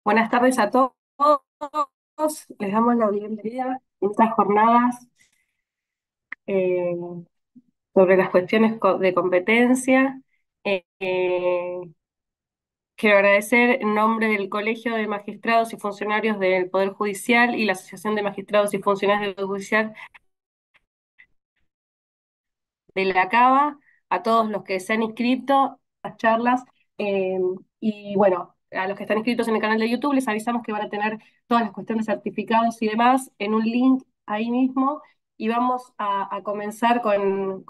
Buenas tardes a todos. Les damos la bienvenida en estas jornadas eh, sobre las cuestiones de competencia. Quiero agradecer en nombre del Colegio de Magistrados y Funcionarios del Poder Judicial y la Asociación de Magistrados y Funcionarios del Poder Judicial de la Cava, a todos los que se han inscrito a las charlas. eh, y bueno, a los que están inscritos en el canal de YouTube les avisamos que van a tener todas las cuestiones de certificados y demás en un link ahí mismo. Y vamos a comenzar con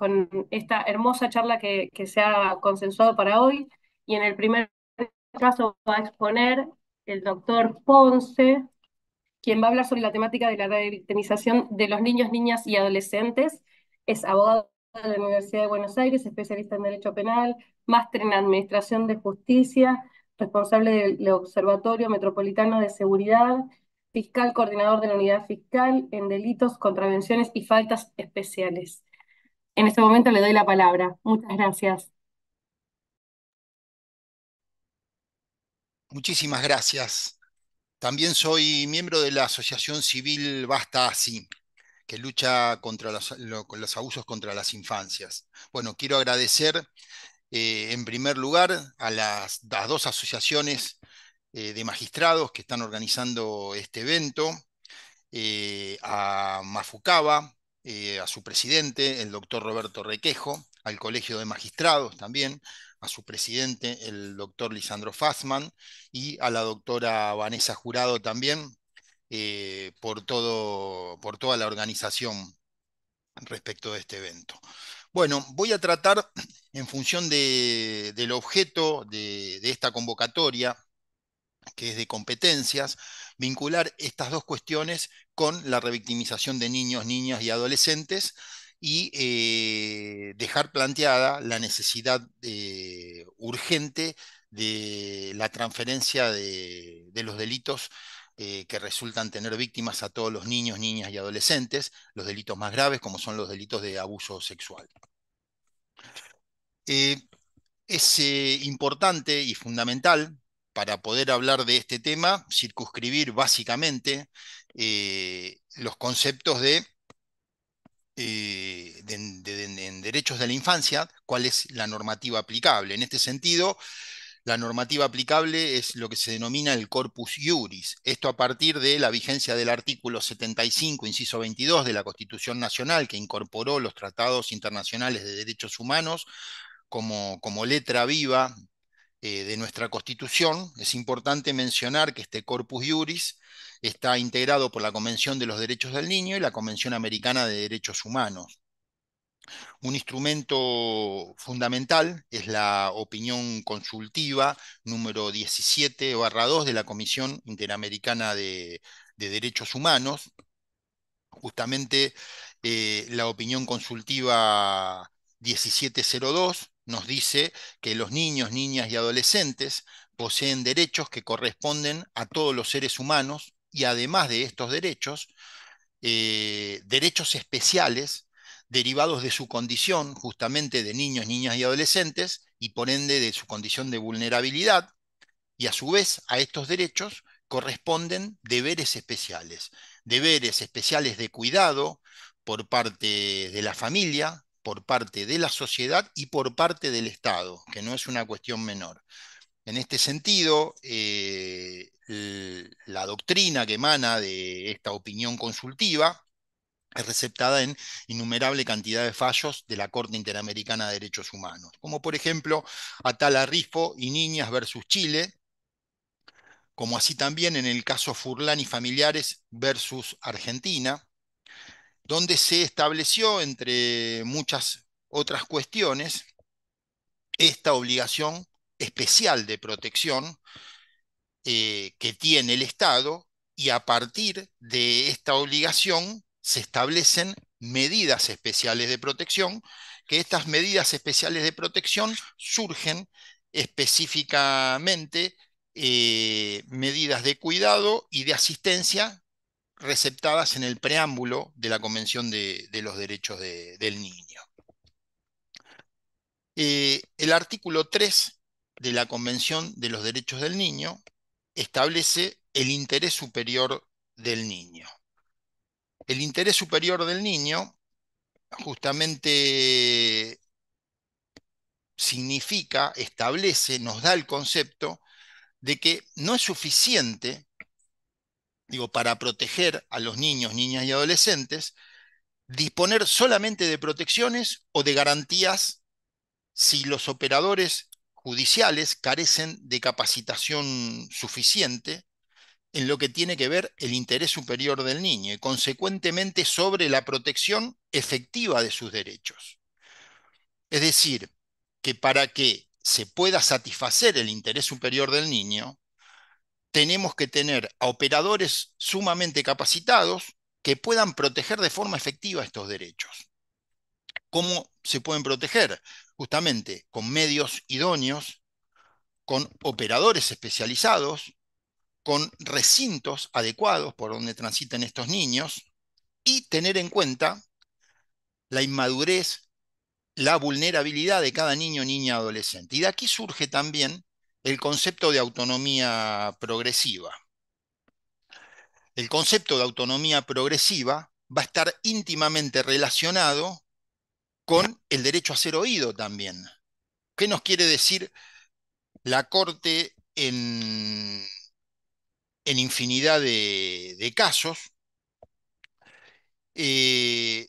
esta hermosa charla que se ha consensuado para hoy. Y en el primer caso va a exponer el doctor Ponce, quien va a hablar sobre la temática de la revictimización de los niños, niñas y adolescentes. Es abogado de la Universidad de Buenos Aires, especialista en Derecho Penal, máster en Administración de Justicia, responsable del Observatorio Metropolitano de Seguridad, fiscal coordinador de la Unidad Fiscal en Delitos, Contravenciones y Faltas Especiales. En este momento le doy la palabra. Muchas gracias. Muchísimas gracias. También soy miembro de la Asociación Civil Basta Así, que lucha contra con los abusos contra las infancias. Bueno, quiero agradecer en primer lugar a las dos asociaciones de magistrados que están organizando este evento, a Mafucaba, a su presidente, el doctor Roberto Requejo, al Colegio de Magistrados también, a su presidente, el doctor Lisandro Fassman, y a la doctora Vanessa Jurado también, por toda la organización respecto de este evento. Bueno, voy a tratar, en función del objeto de esta convocatoria, que es de competencias, vincular estas dos cuestiones con la revictimización de niños, niñas y adolescentes y dejar planteada la necesidad urgente de la transferencia de los delitos que resultan tener víctimas a todos los niños, niñas y adolescentes, los delitos más graves como son los delitos de abuso sexual. Eh, es importante y fundamental para poder hablar de este tema, circunscribir básicamente los conceptos en derechos de la infancia, cuál es la normativa aplicable. En este sentido, la normativa aplicable es lo que se denomina el corpus iuris. Esto a partir de la vigencia del artículo 75, inciso 22 de la Constitución Nacional, que incorporó los tratados internacionales de derechos humanos como letra viva de nuestra Constitución. Es importante mencionar que este Corpus Iuris está integrado por la Convención de los Derechos del Niño y la Convención Americana de Derechos Humanos. Un instrumento fundamental es la opinión consultiva número 17/2 de la Comisión Interamericana de Derechos Humanos. Justamente la opinión consultiva 1702 nos dice que los niños, niñas y adolescentes poseen derechos que corresponden a todos los seres humanos y además de estos derechos, derechos especiales derivados de su condición justamente de niños, niñas y adolescentes y por ende de su condición de vulnerabilidad, y a su vez a estos derechos corresponden deberes especiales de cuidado por parte de la familia, por parte de la sociedad y por parte del Estado, que no es una cuestión menor. En este sentido, la doctrina que emana de esta opinión consultiva es receptada en innumerable cantidad de fallos de la Corte Interamericana de Derechos Humanos, como por ejemplo Atala Rifo y Niñas versus Chile, como así también en el caso Furlán y Familiares versus Argentina, donde se estableció, entre muchas otras cuestiones, esta obligación especial de protección que tiene el Estado, y a partir de esta obligación se establecen medidas especiales de protección, que estas medidas especiales de protección surgen específicamente medidas de cuidado y de asistencia receptadas en el preámbulo de la Convención de los Derechos del Niño. El artículo 3 de la Convención de los Derechos del Niño establece el interés superior del niño. El interés superior del niño justamente significa, establece, nos da el concepto de que no es suficiente, digo, para proteger a los niños, niñas y adolescentes, disponer solamente de protecciones o de garantías si los operadores judiciales carecen de capacitación suficiente en lo que tiene que ver el interés superior del niño y consecuentemente sobre la protección efectiva de sus derechos. Es decir, que para que se pueda satisfacer el interés superior del niño, tenemos que tener a operadores sumamente capacitados que puedan proteger de forma efectiva estos derechos. ¿Cómo se pueden proteger? Justamente con medios idóneos, con operadores especializados, con recintos adecuados por donde transiten estos niños y tener en cuenta la inmadurez, la vulnerabilidad de cada niño, niña, adolescente. Y de aquí surge también el concepto de autonomía progresiva. El concepto de autonomía progresiva va a estar íntimamente relacionado con el derecho a ser oído también. ¿Qué nos quiere decir la Corte en infinidad de casos? Eh,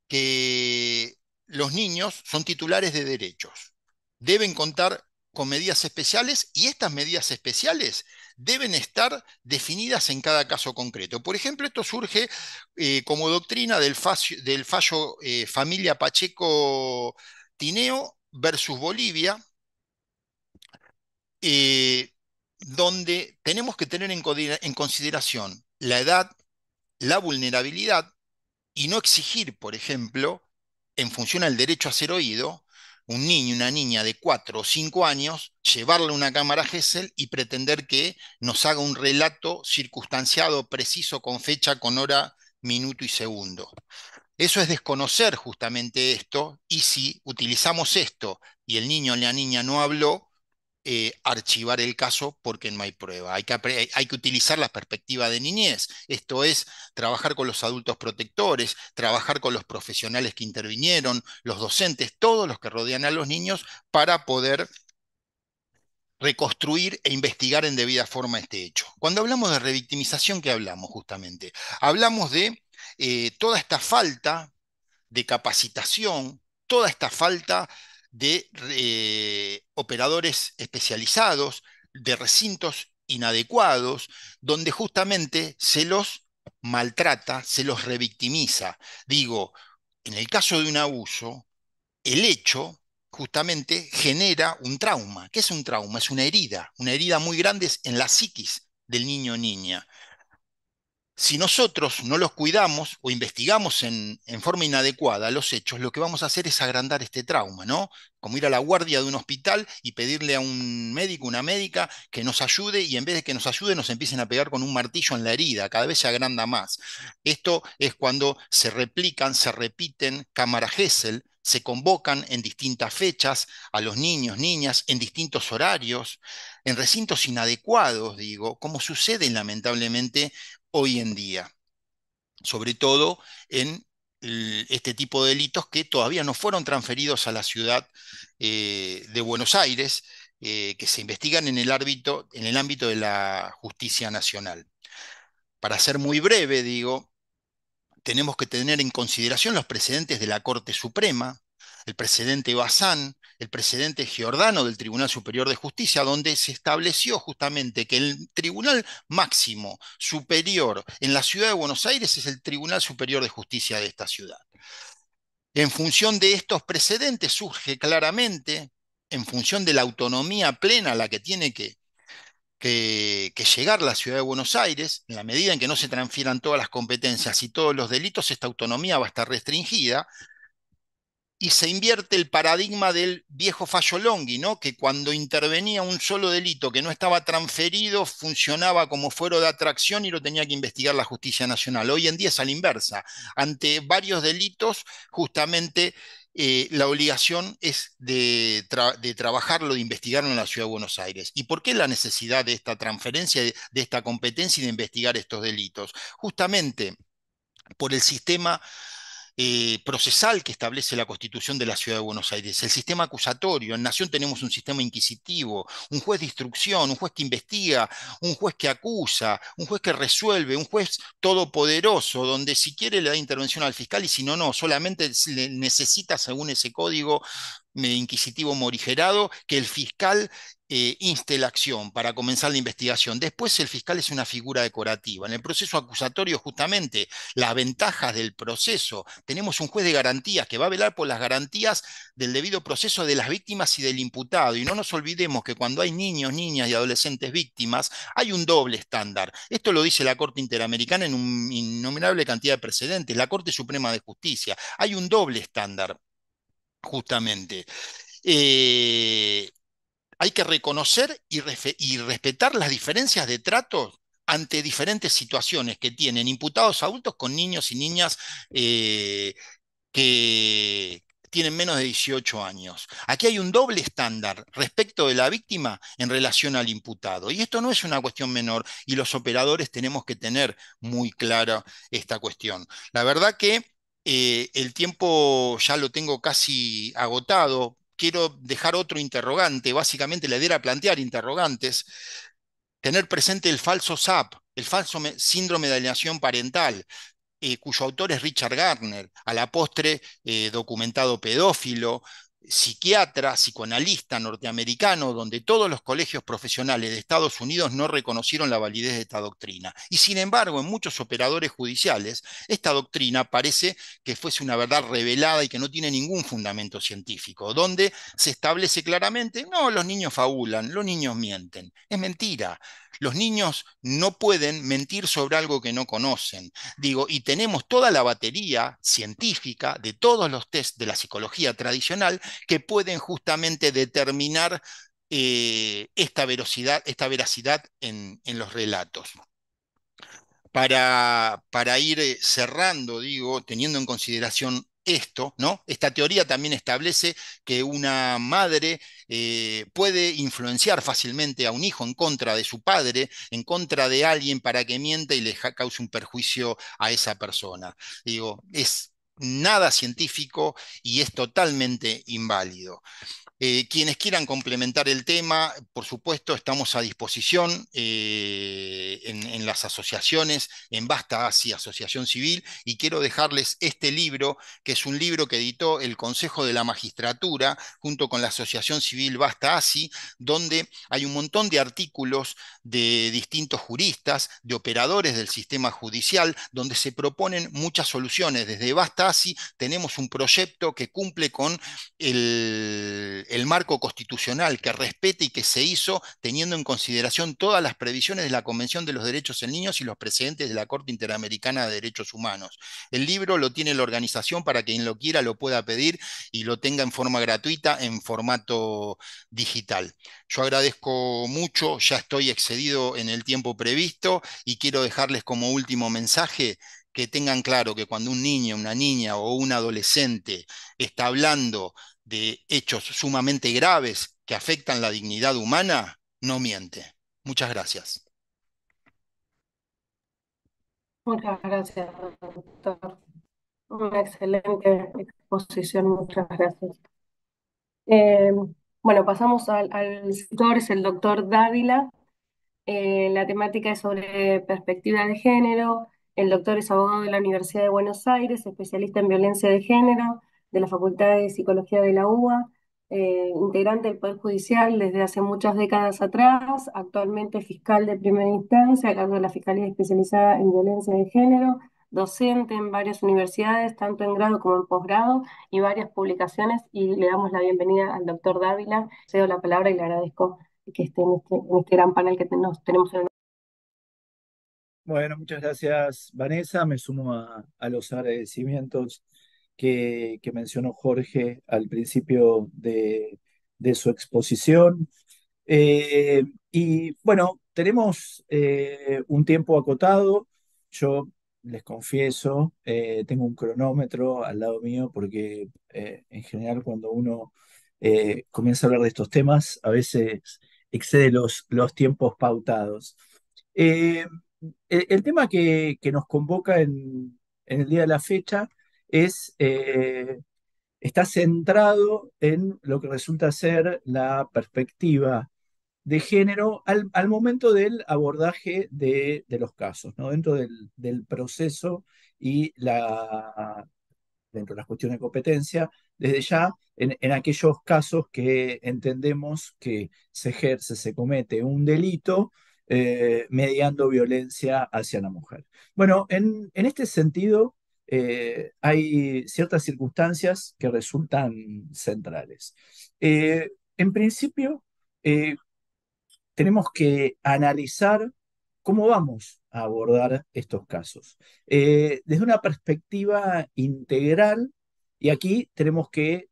que los niños son titulares de derechos, deben contar con medidas especiales y estas medidas especiales deben estar definidas en cada caso concreto. Por ejemplo, esto surge como doctrina del fallo Familia Pacheco Tineo versus Bolivia, eh, donde tenemos que tener en consideración la edad, la vulnerabilidad y no exigir, por ejemplo, en función al derecho a ser oído, un niño, una niña de 4 o 5 años, llevarle una cámara Gesell y pretender que nos haga un relato circunstanciado, preciso, con fecha, con hora, minuto y segundo. Eso es desconocer justamente esto, y si utilizamos esto y el niño o la niña no habló, archivar el caso porque no hay prueba. Hay que utilizar la perspectiva de niñez, esto es, trabajar con los adultos protectores, trabajar con los profesionales que intervinieron, los docentes, todos los que rodean a los niños para poder reconstruir e investigar en debida forma este hecho. Cuando hablamos de revictimización, ¿qué hablamos justamente? Hablamos de toda esta falta de capacitación, toda esta falta de operadores especializados, de recintos inadecuados, donde justamente se los maltrata, se los revictimiza. Digo, en el caso de un abuso, el hecho justamente genera un trauma. ¿Qué es un trauma? Es una herida muy grande en la psiquis del niño o niña. Si nosotros no los cuidamos o investigamos en forma inadecuada los hechos, lo que vamos a hacer es agrandar este trauma, ¿no? Como ir a la guardia de un hospital y pedirle a un médico, una médica, que nos ayude y en vez de que nos ayude nos empiecen a pegar con un martillo en la herida, cada vez se agranda más. Esto es cuando se replican, se repiten cámara Gesell, se convocan en distintas fechas a los niños, niñas, en distintos horarios, en recintos inadecuados, digo, como sucede lamentablemente hoy en día, sobre todo en este tipo de delitos que todavía no fueron transferidos a la ciudad de Buenos Aires, que se investigan en el ámbito de la justicia nacional. Para ser muy breve, digo, tenemos que tener en consideración los precedentes de la Corte Suprema, el precedente Bazán, el precedente Giordano del Tribunal Superior de Justicia, donde se estableció justamente que el tribunal máximo superior en la ciudad de Buenos Aires es el Tribunal Superior de Justicia de esta ciudad. En función de estos precedentes surge claramente, en función de la autonomía plena a la que tiene que llegar la ciudad de Buenos Aires, en la medida en que no se transfieran todas las competencias y todos los delitos, esta autonomía va a estar restringida y se invierte el paradigma del viejo fallo Longhi, ¿no? Que cuando intervenía un solo delito que no estaba transferido, funcionaba como fuero de atracción y lo tenía que investigar la justicia nacional. Hoy en día es a la inversa. Ante varios delitos, justamente la obligación es de trabajarlo, de investigarlo en la Ciudad de Buenos Aires. ¿Y por qué la necesidad de esta transferencia, de esta competencia y de investigar estos delitos? Justamente por el sistema procesal que establece la Constitución de la Ciudad de Buenos Aires, el sistema acusatorio. En Nación tenemos un sistema inquisitivo, un juez de instrucción, un juez que investiga, un juez que acusa, un juez que resuelve, un juez todopoderoso, donde si quiere le da intervención al fiscal y si no, no, solamente necesita, según ese código inquisitivo morigerado, que el fiscal inste la acción para comenzar la investigación. Después el fiscal es una figura decorativa. En el proceso acusatorio, justamente, las ventajas del proceso. Tenemos un juez de garantías que va a velar por las garantías del debido proceso de las víctimas y del imputado. Y no nos olvidemos que cuando hay niños, niñas y adolescentes víctimas, hay un doble estándar. Esto lo dice la Corte Interamericana en una innumerable cantidad de precedentes, la Corte Suprema de Justicia. Hay un doble estándar, justamente. Eh, Hay que reconocer y respetar las diferencias de trato ante diferentes situaciones que tienen imputados adultos con niños y niñas eh, que tienen menos de 18 años. Aquí hay un doble estándar respecto de la víctima en relación al imputado. Y esto no es una cuestión menor y los operadores tenemos que tener muy clara esta cuestión. La verdad que el tiempo ya lo tengo casi agotado. Quiero dejar otro interrogante. Básicamente la idea era plantear interrogantes, tener presente el falso SAP, el falso síndrome de alienación parental, cuyo autor es Richard Gardner, a la postre documentado pedófilo, psiquiatra, psicoanalista norteamericano, donde todos los colegios profesionales de Estados Unidos no reconocieron la validez de esta doctrina. Y sin embargo, en muchos operadores judiciales, esta doctrina parece que fuese una verdad revelada y que no tiene ningún fundamento científico, donde se establece claramente, no, los niños fabulan, los niños mienten. Es mentira. Los niños no pueden mentir sobre algo que no conocen. Digo, y tenemos toda la batería científica de todos los test de la psicología tradicional que pueden justamente determinar esta veracidad en los relatos. Para ir cerrando, digo, teniendo en consideración esto, ¿no? Esta teoría también establece que una madre puede influenciar fácilmente a un hijo en contra de su padre, en contra de alguien para que mienta y le cause un perjuicio a esa persona. Digo, es nada científico y es totalmente inválido. Quienes quieran complementar el tema, por supuesto, estamos a disposición en las asociaciones, en Basta Asi, Asociación Civil, y quiero dejarles este libro, que es un libro que editó el Consejo de la Magistratura junto con la Asociación Civil Basta Asi, donde hay un montón de artículos de distintos juristas, de operadores del sistema judicial, donde se proponen muchas soluciones. Desde Basta Asi tenemos un proyecto que cumple con el marco constitucional que respete y que se hizo teniendo en consideración todas las previsiones de la Convención de los Derechos del Niño y los precedentes de la Corte Interamericana de Derechos Humanos. El libro lo tiene la organización para quien lo quiera lo pueda pedir y lo tenga en forma gratuita en formato digital. Yo agradezco mucho, ya estoy excedido en el tiempo previsto y quiero dejarles como último mensaje que tengan claro que cuando un niño, una niña o un adolescente está hablando de hechos sumamente graves que afectan la dignidad humana, no miente. Muchas gracias. Muchas gracias, doctor. Una excelente exposición, muchas gracias. Eh, bueno, pasamos al sector, es el doctor Dávila. La temática es sobre perspectiva de género. El doctor es abogado de la Universidad de Buenos Aires, especialista en violencia de género, de la Facultad de Psicología de la UBA, integrante del Poder Judicial desde hace muchas décadas atrás, actualmente fiscal de primera instancia a cargo de la Fiscalía Especializada en Violencia de Género, docente en varias universidades, tanto en grado como en posgrado, y varias publicaciones, y le damos la bienvenida al doctor Dávila. Cedo la palabra y le agradezco que esté en este gran panel que tenemos en el... Bueno, muchas gracias, Vanessa. Me sumo a los agradecimientos que mencionó Jorge al principio de su exposición. Y bueno, tenemos un tiempo acotado. Yo les confieso, tengo un cronómetro al lado mío porque en general cuando uno comienza a hablar de estos temas, a veces excede los tiempos pautados. Eh, el tema que nos convoca en el día de la fecha es, está centrado en lo que resulta ser la perspectiva de género al momento del abordaje de los casos, ¿no? Dentro del proceso y dentro de las cuestiones de competencia, desde ya en aquellos casos que entendemos que se ejerce, se comete un delito mediando violencia hacia la mujer. Bueno, en este sentido, hay ciertas circunstancias que resultan centrales. En principio, eh, tenemos que analizar cómo vamos a abordar estos casos. Desde una perspectiva integral, y aquí tenemos que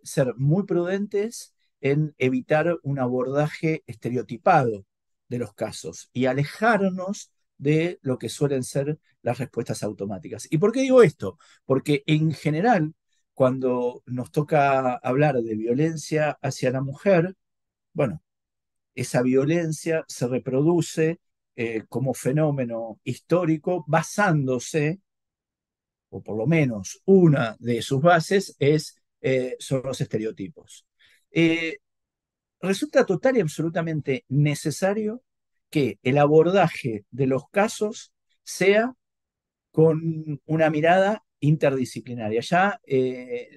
ser muy prudentes en evitar un abordaje estereotipado de los casos y alejarnos de lo que suelen ser las respuestas automáticas. ¿Y por qué digo esto? Porque en general, cuando nos toca hablar de violencia hacia la mujer, bueno, esa violencia se reproduce como fenómeno histórico basándose, o por lo menos una de sus bases son los estereotipos. Eh, Resulta total y absolutamente necesario que el abordaje de los casos sea con una mirada interdisciplinaria. Ya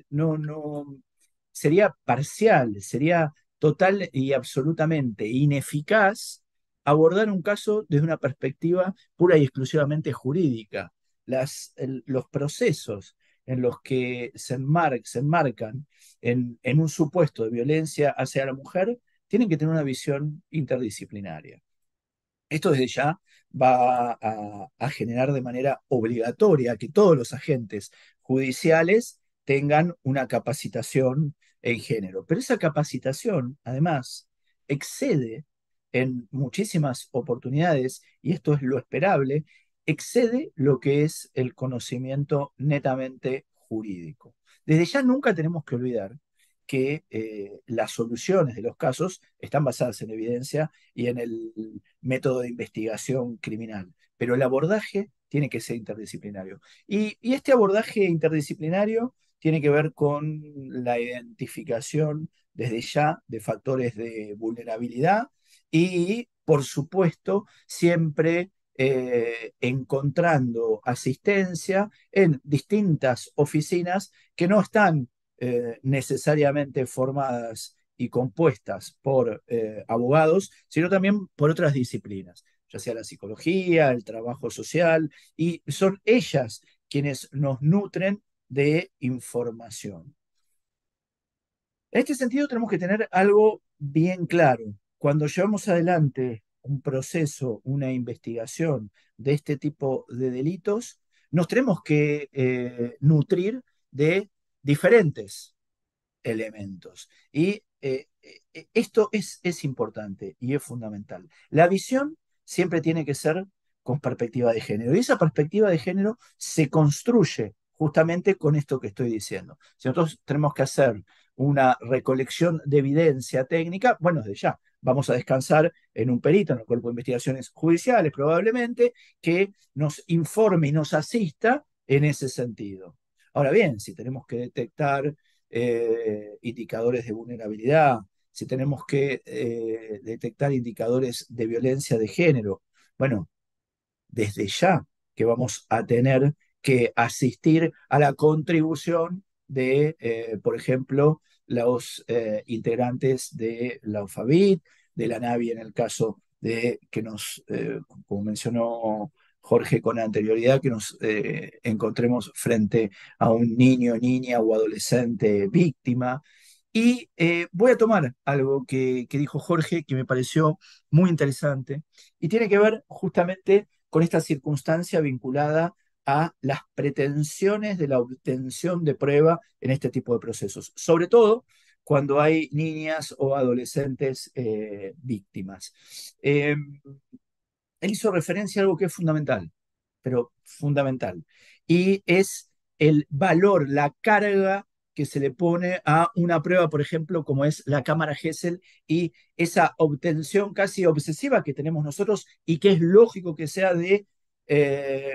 no sería parcial, sería total y absolutamente ineficaz abordar un caso desde una perspectiva pura y exclusivamente jurídica. Los procesos en los que se enmarcan en un supuesto de violencia hacia la mujer tienen que tener una visión interdisciplinaria. Esto desde ya va a generar de manera obligatoria que todos los agentes judiciales tengan una capacitación en género. Pero esa capacitación, además, excede en muchísimas oportunidades, y esto es lo esperable, excede lo que es el conocimiento netamente jurídico. Desde ya nunca tenemos que olvidar que las soluciones de los casos están basadas en evidencia y en el método de investigación criminal, pero el abordaje tiene que ser interdisciplinario. Y este abordaje interdisciplinario tiene que ver con la identificación desde ya de factores de vulnerabilidad y, por supuesto, siempre encontrando asistencia en distintas oficinas que no están necesariamente formadas y compuestas por abogados, sino también por otras disciplinas, ya sea la psicología, el trabajo social, y son ellas quienes nos nutren de información. En este sentido, tenemos que tener algo bien claro. Cuando llevamos adelante un proceso, una investigación de este tipo de delitos, nos tenemos que nutrir de diferentes elementos. Y esto es importante y es fundamental. La visión siempre tiene que ser con perspectiva de género. Y esa perspectiva de género se construye justamente con esto que estoy diciendo. Si nosotros tenemos que hacer una recolección de evidencia técnica, bueno, desde ya vamos a descansar en un perito, en el cuerpo de investigaciones judiciales probablemente, que nos informe y nos asista en ese sentido. Ahora bien, si tenemos que detectar indicadores de vulnerabilidad, si tenemos que detectar indicadores de violencia de género, bueno, desde ya que vamos a tener que asistir a la contribución de, por ejemplo, los integrantes de la UFABIT, de la NAVI en el caso de que nos, como mencionó Jorge con anterioridad, que nos encontremos frente a un niño, niña o adolescente víctima. Y voy a tomar algo que dijo Jorge que me pareció muy interesante y tiene que ver justamente con esta circunstancia vinculada a las pretensiones de la obtención de prueba en este tipo de procesos, sobre todo cuando hay niñas o adolescentes víctimas. Él hizo referencia a algo que es fundamental. pero fundamental. Y es el valor, la carga que se le pone a una prueba, por ejemplo, como es la cámara Gesell y esa obtención casi obsesiva que tenemos nosotros y que es lógico que sea de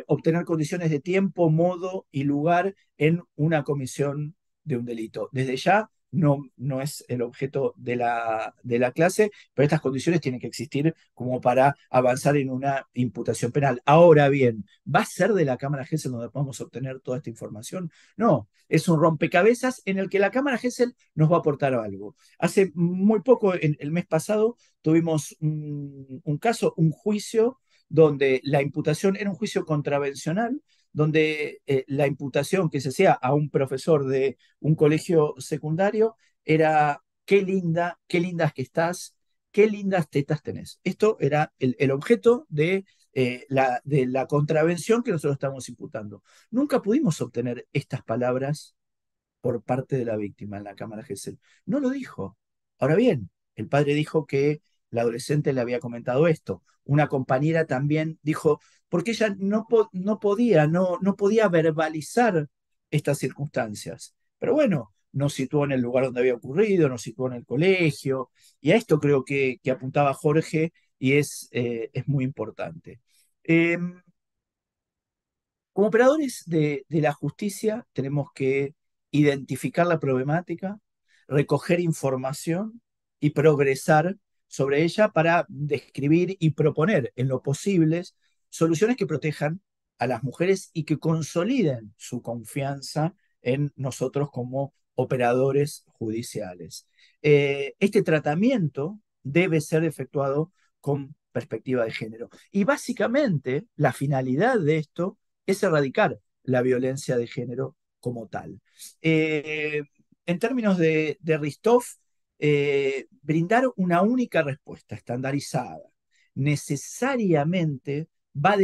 obtener condiciones de tiempo, modo y lugar en una comisión de un delito. Desde ya no es el objeto de la clase, pero estas condiciones tienen que existir como para avanzar en una imputación penal. Ahora bien, ¿va a ser de la Cámara Gesell donde podamos obtener toda esta información? No, es un rompecabezas en el que la Cámara Gesell nos va a aportar algo. Hace muy poco, el mes pasado, tuvimos un caso, un juicio, donde la imputación era un juicio contravencional, donde la imputación que se hacía a un profesor de un colegio secundario era qué lindas que estás, qué lindas tetas tenés. Esto era el objeto de la contravención que nosotros estamos imputando. Nunca pudimos obtener estas palabras por parte de la víctima en la Cámara Gesell. No lo dijo. Ahora bien, el padre dijo que la adolescente le había comentado esto. Una compañera también dijo, porque ella no podía verbalizar estas circunstancias. Pero bueno, nos situó en el lugar donde había ocurrido, nos situó en el colegio, y a esto creo que apuntaba Jorge y es muy importante. Eh, Como operadores de la justicia tenemos que identificar la problemática, recoger información y progresar sobre ella para describir y proponer en lo posible soluciones que protejan a las mujeres y que consoliden su confianza en nosotros como operadores judiciales. Este tratamiento debe ser efectuado con perspectiva de género. Y básicamente la finalidad de esto es erradicar la violencia de género como tal. Eh, en términos de Ristov, brindar una única respuesta estandarizada necesariamente va a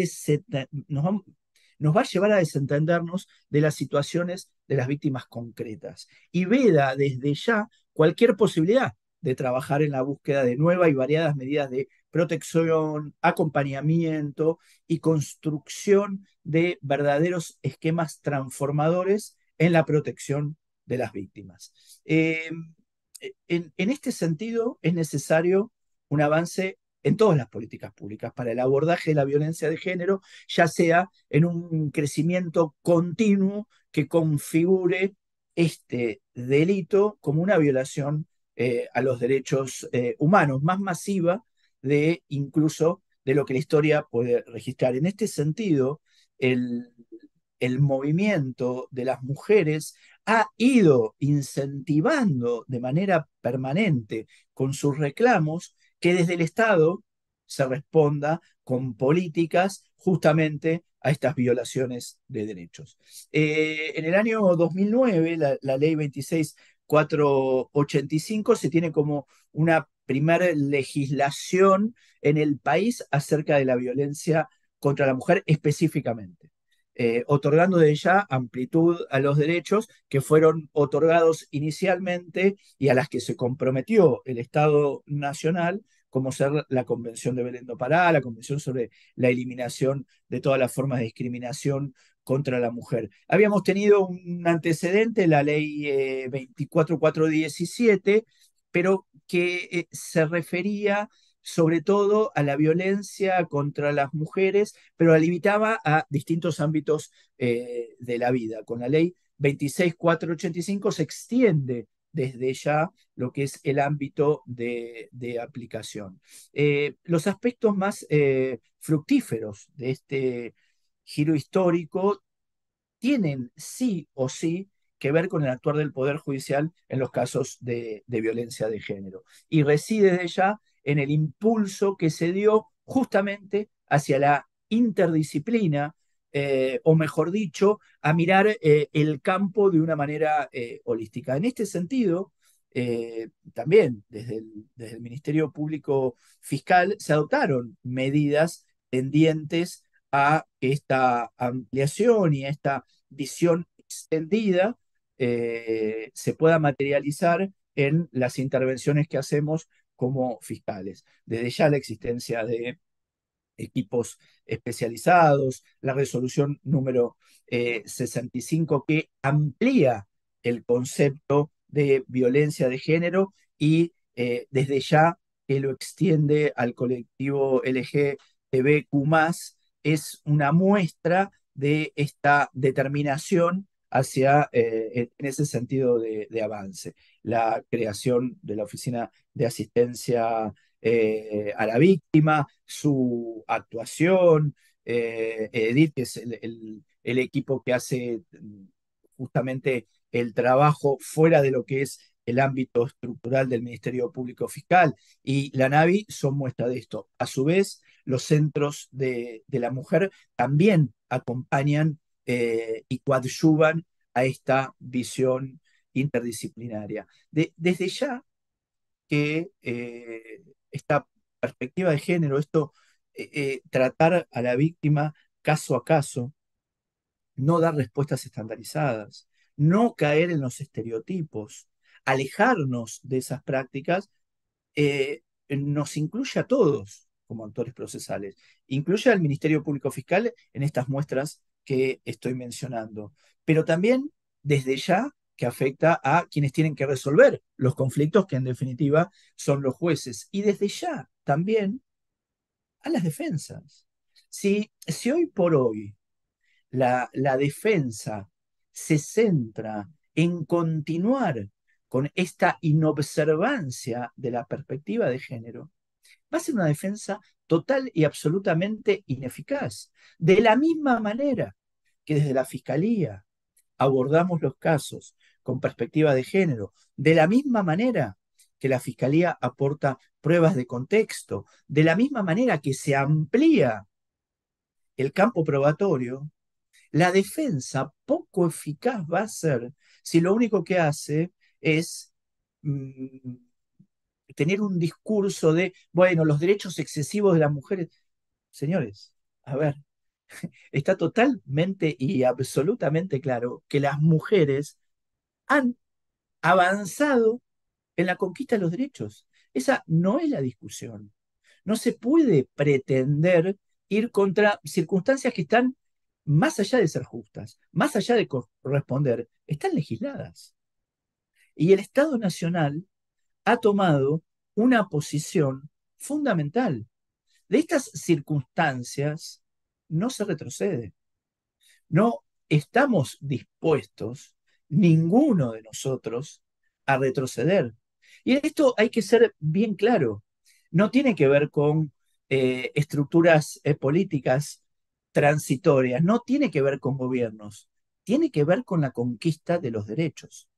nos va a llevar a desentendernos de las situaciones de las víctimas concretas y veda desde ya cualquier posibilidad de trabajar en la búsqueda de nuevas y variadas medidas de protección, acompañamiento y construcción de verdaderos esquemas transformadores en la protección de las víctimas. En este sentido, es necesario un avance en todas las políticas públicas para el abordaje de la violencia de género, ya sea en un crecimiento continuo que configure este delito como una violación a los derechos humanos, más masiva de incluso de lo que la historia puede registrar. En este sentido, el, el movimiento de las mujeres ha ido incentivando de manera permanente con sus reclamos que desde el Estado se responda con políticas justamente a estas violaciones de derechos. En el año 2009, la ley 26.485 se tiene como una primera legislación en el país acerca de la violencia contra la mujer específicamente, otorgando de ya amplitud a los derechos que fueron otorgados inicialmente y a las que se comprometió el Estado Nacional, como ser la Convención de Belén do Pará, la Convención sobre la eliminación de todas las formas de discriminación contra la mujer. Habíamos tenido un antecedente, la ley 24.417, pero que se refería sobre todo a la violencia contra las mujeres, pero la limitaba a distintos ámbitos de la vida. Con la ley 26.485 se extiende desde ya lo que es el ámbito de aplicación. Los aspectos más fructíferos de este giro histórico tienen sí o sí que ver con el actuar del Poder Judicial en los casos de violencia de género. Y reside de ya en el impulso que se dio justamente hacia la interdisciplina, o mejor dicho, a mirar el campo de una manera holística. En este sentido, también desde el Ministerio Público Fiscal se adoptaron medidas tendientes a esta ampliación y a esta visión extendida se pueda materializar en las intervenciones que hacemos como fiscales. Desde ya la existencia de equipos especializados, la resolución número 65 que amplía el concepto de violencia de género y desde ya que lo extiende al colectivo LGTBQ+, es una muestra de esta determinación hacia, en ese sentido de avance. La creación de la Oficina de Asistencia a la Víctima, su actuación, Edith, que es el equipo que hace justamente el trabajo fuera de lo que es el ámbito estructural del Ministerio Público Fiscal, y la NAVI son muestra de esto. A su vez, los centros de la mujer también acompañan y coadyuvan a esta visión interdisciplinaria. Desde ya que esta perspectiva de género, esto, tratar a la víctima caso a caso, no dar respuestas estandarizadas, no caer en los estereotipos, alejarnos de esas prácticas, nos incluye a todos como actores procesales, incluye al Ministerio Público Fiscal en estas muestras que estoy mencionando, pero también desde ya que afecta a quienes tienen que resolver los conflictos, que en definitiva son los jueces, y desde ya también a las defensas. Si hoy por hoy la defensa se centra en continuar con esta inobservancia de la perspectiva de género, va a ser una defensa total y absolutamente ineficaz. De la misma manera que desde la Fiscalía abordamos los casos con perspectiva de género, de la misma manera que la Fiscalía aporta pruebas de contexto, de la misma manera que se amplía el campo probatorio, la defensa poco eficaz va a ser si lo único que hace es mm, tener un discurso de, bueno, los derechos excesivos de las mujeres. Señores, a ver, está totalmente y absolutamente claro que las mujeres han avanzado en la conquista de los derechos. Esa no es la discusión. No se puede pretender ir contra circunstancias que están más allá de ser justas, más allá de corresponder, están legisladas. Y el Estado Nacional ha tomado una posición fundamental. De estas circunstancias no se retrocede. No estamos dispuestos, ninguno de nosotros, a retroceder. Y esto hay que ser bien claro. No tiene que ver con estructuras políticas transitorias, no tiene que ver con gobiernos, tiene que ver con la conquista de los derechos.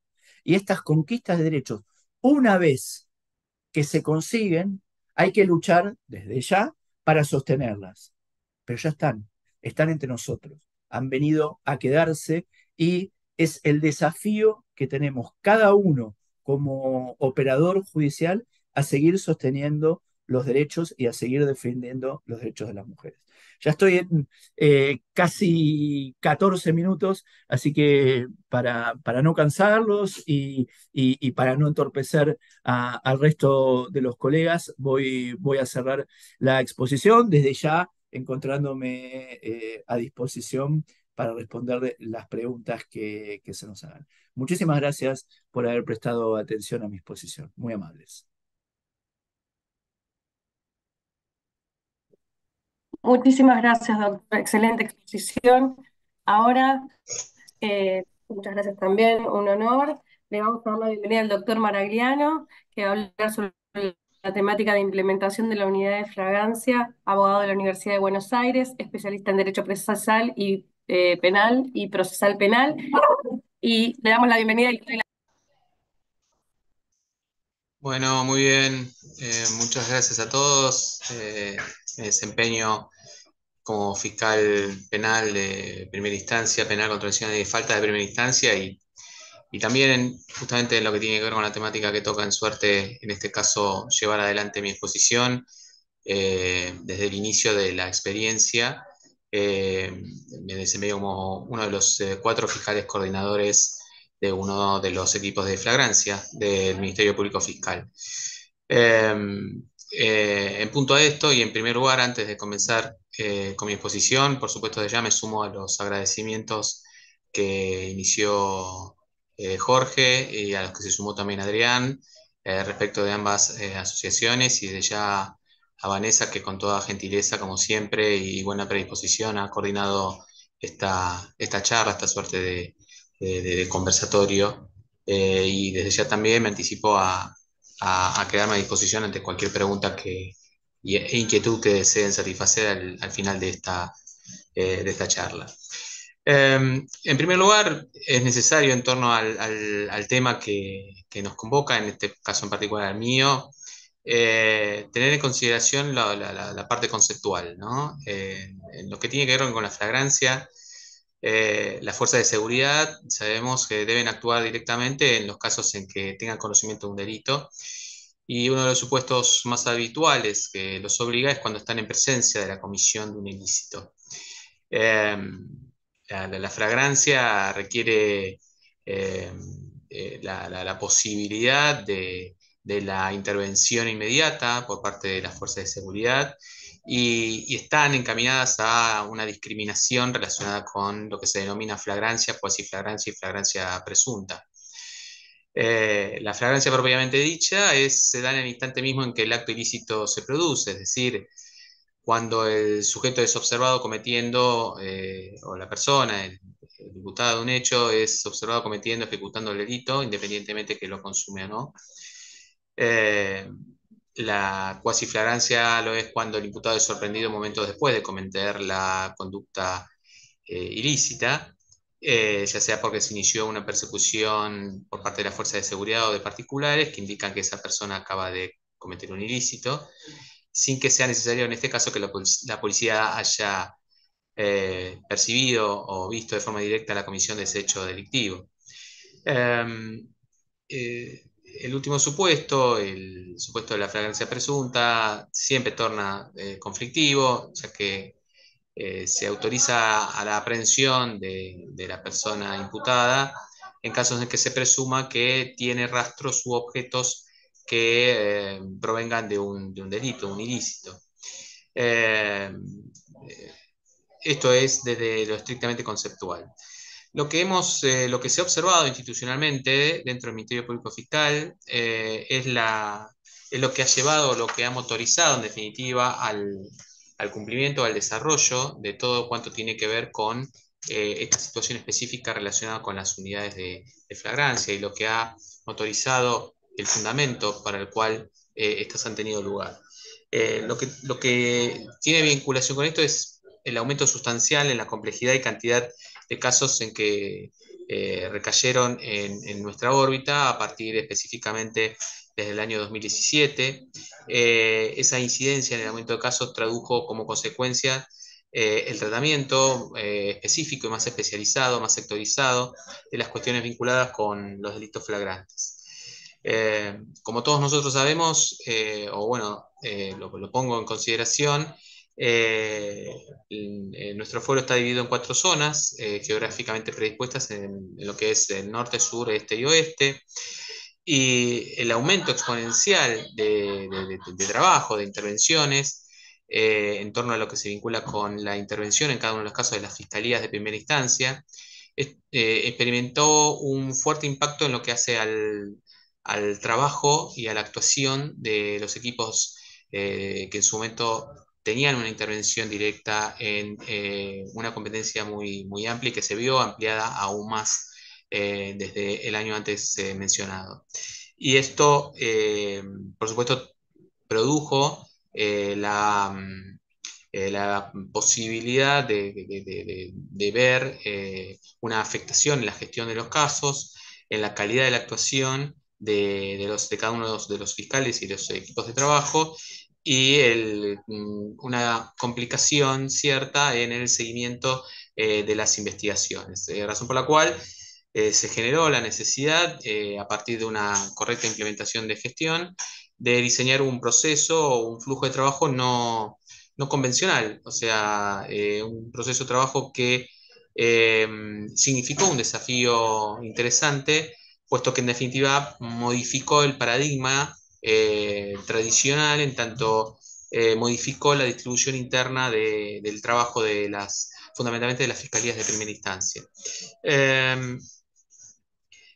Y estas conquistas de derechos, una vez que se consiguen, hay que luchar desde ya para sostenerlas. Pero ya están entre nosotros, han venido a quedarse y es el desafío que tenemos cada uno como operador judicial a seguir sosteniendo los derechos y a seguir defendiendo los derechos de las mujeres. Ya estoy en casi 14 minutos, así que para no cansarlos y para no entorpecer al resto de los colegas, voy a cerrar la exposición desde ya encontrándome a disposición para responder las preguntas que se nos hagan. Muchísimas gracias por haber prestado atención a mi exposición. Muy amables. Muchísimas gracias, doctor. Excelente exposición. Ahora, muchas gracias también, un honor. Le vamos a dar la bienvenida al doctor Maragliano, que va a hablar sobre la temática de implementación de la unidad de flagrancia, abogado de la Universidad de Buenos Aires, especialista en Derecho Procesal y Penal y Procesal Penal. Y le damos la bienvenida. Bueno, muy bien. Muchas gracias a todos. Me desempeño como fiscal penal de primera instancia, penal contra lesiones y falta de primera instancia y también justamente en lo que tiene que ver con la temática que toca en suerte, en este caso, llevar adelante mi exposición desde el inicio de la experiencia. eh, Me desempeño como uno de los cuatro fiscales coordinadores de uno de los equipos de flagrancia del Ministerio Público Fiscal. Eh, En punto a esto, y en primer lugar, antes de comenzar con mi exposición, por supuesto, de ya me sumo a los agradecimientos que inició Jorge y a los que se sumó también Adrián respecto de ambas asociaciones, y de ya a Vanessa, que con toda gentileza, como siempre, y buena predisposición ha coordinado esta charla, esta suerte de conversatorio. Y desde ya también me anticipo a quedarme a disposición ante cualquier pregunta e inquietud que deseen satisfacer al final de esta charla. En primer lugar, es necesario en torno al tema que nos convoca, en este caso en particular el mío, tener en consideración la parte conceptual, ¿no? En lo que tiene que ver con la flagrancia, las fuerzas de seguridad sabemos que deben actuar directamente en los casos en que tengan conocimiento de un delito, y uno de los supuestos más habituales que los obliga es cuando están en presencia de la comisión de un ilícito. Eh, la flagrancia requiere eh, la posibilidad de la intervención inmediata por parte de las fuerzas de seguridad, y están encaminadas a una discriminación relacionada con lo que se denomina flagrancia, cuasiflagrancia y flagrancia presunta. La flagrancia propiamente dicha se da en el instante mismo en que el acto ilícito se produce, es decir, cuando el sujeto es observado cometiendo, o la persona, el imputado de un hecho, es observado cometiendo, ejecutando el delito, independientemente que lo consume o no. Eh, la cuasiflagrancia lo es cuando el imputado es sorprendido momentos después de cometer la conducta ilícita, ya sea porque se inició una persecución por parte de la fuerza de seguridad o de particulares que indican que esa persona acaba de cometer un ilícito, sin que sea necesario en este caso que la policía haya percibido o visto de forma directa la comisión de ese hecho delictivo. Eh, el último supuesto, el supuesto de la flagrancia presunta, siempre torna conflictivo, ya que se autoriza a la aprehensión de la persona imputada en casos en que se presuma que tiene rastros u objetos que provengan de un delito, un ilícito. Eh, Esto es desde lo estrictamente conceptual. Lo que se ha observado institucionalmente dentro del Ministerio Público Fiscal es lo que ha llevado, lo que ha motorizado en definitiva al cumplimiento, al desarrollo de todo cuanto tiene que ver con esta situación específica relacionada con las unidades de flagrancia, y lo que ha motorizado el fundamento para el cual estas han tenido lugar. Lo que tiene vinculación con esto es el aumento sustancial en la complejidad y cantidad de casos en que recayeron en nuestra órbita a partir específicamente desde el año 2017. Esa incidencia en el aumento de casos tradujo como consecuencia el tratamiento específico y más especializado, más sectorizado de las cuestiones vinculadas con los delitos flagrantes. Como todos nosotros sabemos, o bueno, lo pongo en consideración, nuestro foro está dividido en 4 zonas geográficamente predispuestas en lo que es el norte, sur, este y oeste, y el aumento exponencial de trabajo, de intervenciones, en torno a lo que se vincula con la intervención en cada uno de los casos de las fiscalías de primera instancia, experimentó un fuerte impacto en lo que hace al trabajo y a la actuación de los equipos que en su momento tenían una intervención directa en una competencia muy amplia, y que se vio ampliada aún más desde el año antes mencionado. Y esto, por supuesto, produjo la posibilidad de ver una afectación en la gestión de los casos, en la calidad de la actuación de cada uno de los fiscales y los equipos de trabajo, y una complicación cierta en el seguimiento de las investigaciones. Razón por la cual se generó la necesidad, a partir de una correcta implementación de gestión, de diseñar un proceso o un flujo de trabajo no convencional, o sea, un proceso de trabajo que eh, significó un desafío interesante, puesto que en definitiva modificó el paradigma tradicional, en tanto modificó la distribución interna del trabajo fundamentalmente de las fiscalías de primera instancia.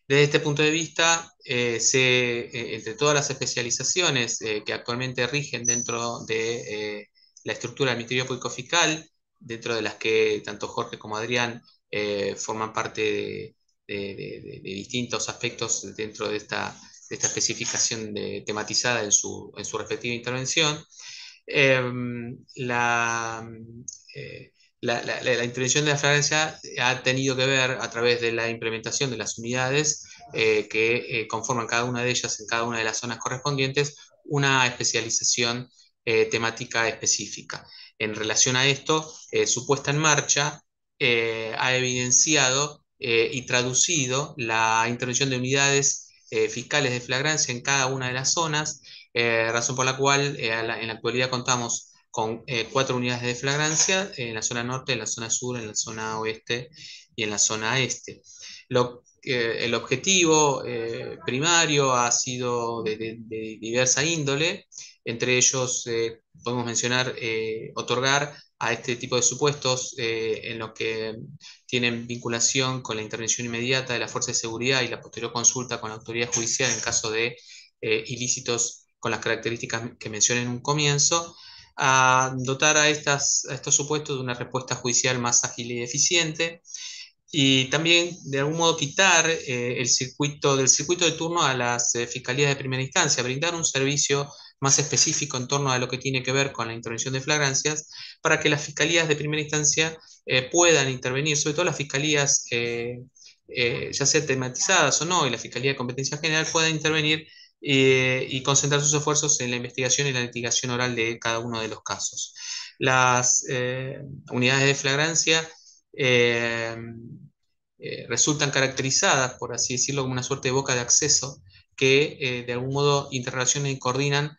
Desde este punto de vista, entre todas las especializaciones que actualmente rigen dentro de la estructura del Ministerio Público Fiscal, dentro de las que tanto Jorge como Adrián forman parte de distintos aspectos dentro de esta especificación tematizada en su respectiva intervención, la, eh, la intervención de la flagrancia ha tenido que ver a través de la implementación de las unidades que conforman cada una de ellas en cada una de las zonas correspondientes una especialización temática específica. En relación a esto, su puesta en marcha ha evidenciado y traducido la intervención de unidades fiscales de flagrancia en cada una de las zonas, razón por la cual en la actualidad contamos con 4 unidades de flagrancia en la zona norte, en la zona sur, en la zona oeste y en la zona este. El objetivo primario ha sido de diversa índole, entre ellos podemos mencionar otorgar a este tipo de supuestos en los que tienen vinculación con la intervención inmediata de la Fuerza de Seguridad y la posterior consulta con la autoridad judicial en caso de ilícitos con las características que mencioné en un comienzo, a dotar a estos supuestos de una respuesta judicial más ágil y eficiente, y también de algún modo quitar del circuito de turno a las fiscalías de primera instancia, brindar un servicio más específico en torno a lo que tiene que ver con la intervención de flagrancias, para que las fiscalías de primera instancia puedan intervenir, sobre todo las fiscalías ya sea tematizadas o no, y la Fiscalía de Competencia General pueda intervenir y concentrar sus esfuerzos en la investigación y la litigación oral de cada uno de los casos. Las unidades de flagrancia eh, resultan caracterizadas, por así decirlo, como una suerte de boca de acceso que de algún modo interrelacionan y coordinan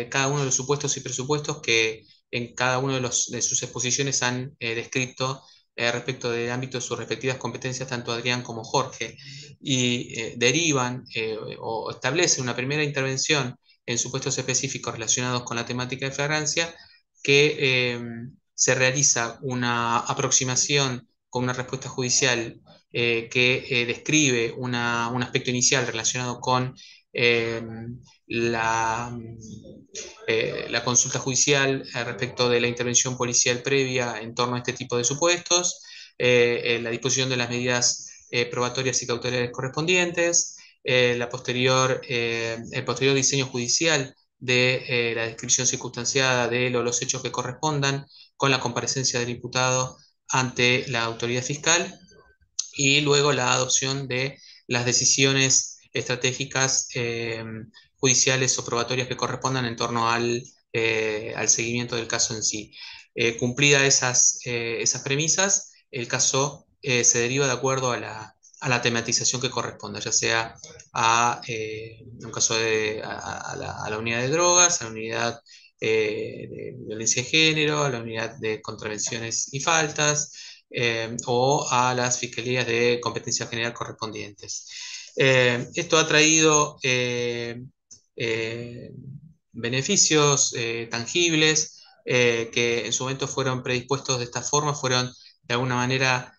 cada uno de los supuestos y presupuestos que en cada una de sus exposiciones han descrito respecto del ámbito de sus respectivas competencias, tanto Adrián como Jorge, y derivan o establecen una primera intervención en supuestos específicos relacionados con la temática de flagrancia, que se realiza una aproximación con una respuesta judicial que describe un aspecto inicial relacionado con eh, la, la consulta judicial respecto de la intervención policial previa en torno a este tipo de supuestos, la disposición de las medidas probatorias y cautelares correspondientes, el posterior diseño judicial de la descripción circunstanciada de los hechos que correspondan con la comparecencia del imputado ante la autoridad fiscal, y luego la adopción de las decisiones estratégicas judiciales o probatorias que correspondan en torno al seguimiento del caso en sí. Cumplidas esas premisas, el caso se deriva de acuerdo a la tematización que corresponda, ya sea en un caso a la unidad de drogas, a la unidad de violencia de género, a la unidad de contravenciones y faltas, o a las fiscalías de competencia general correspondientes. Esto ha traído eh, beneficios tangibles que en su momento fueron predispuestos de esta forma, fueron de alguna manera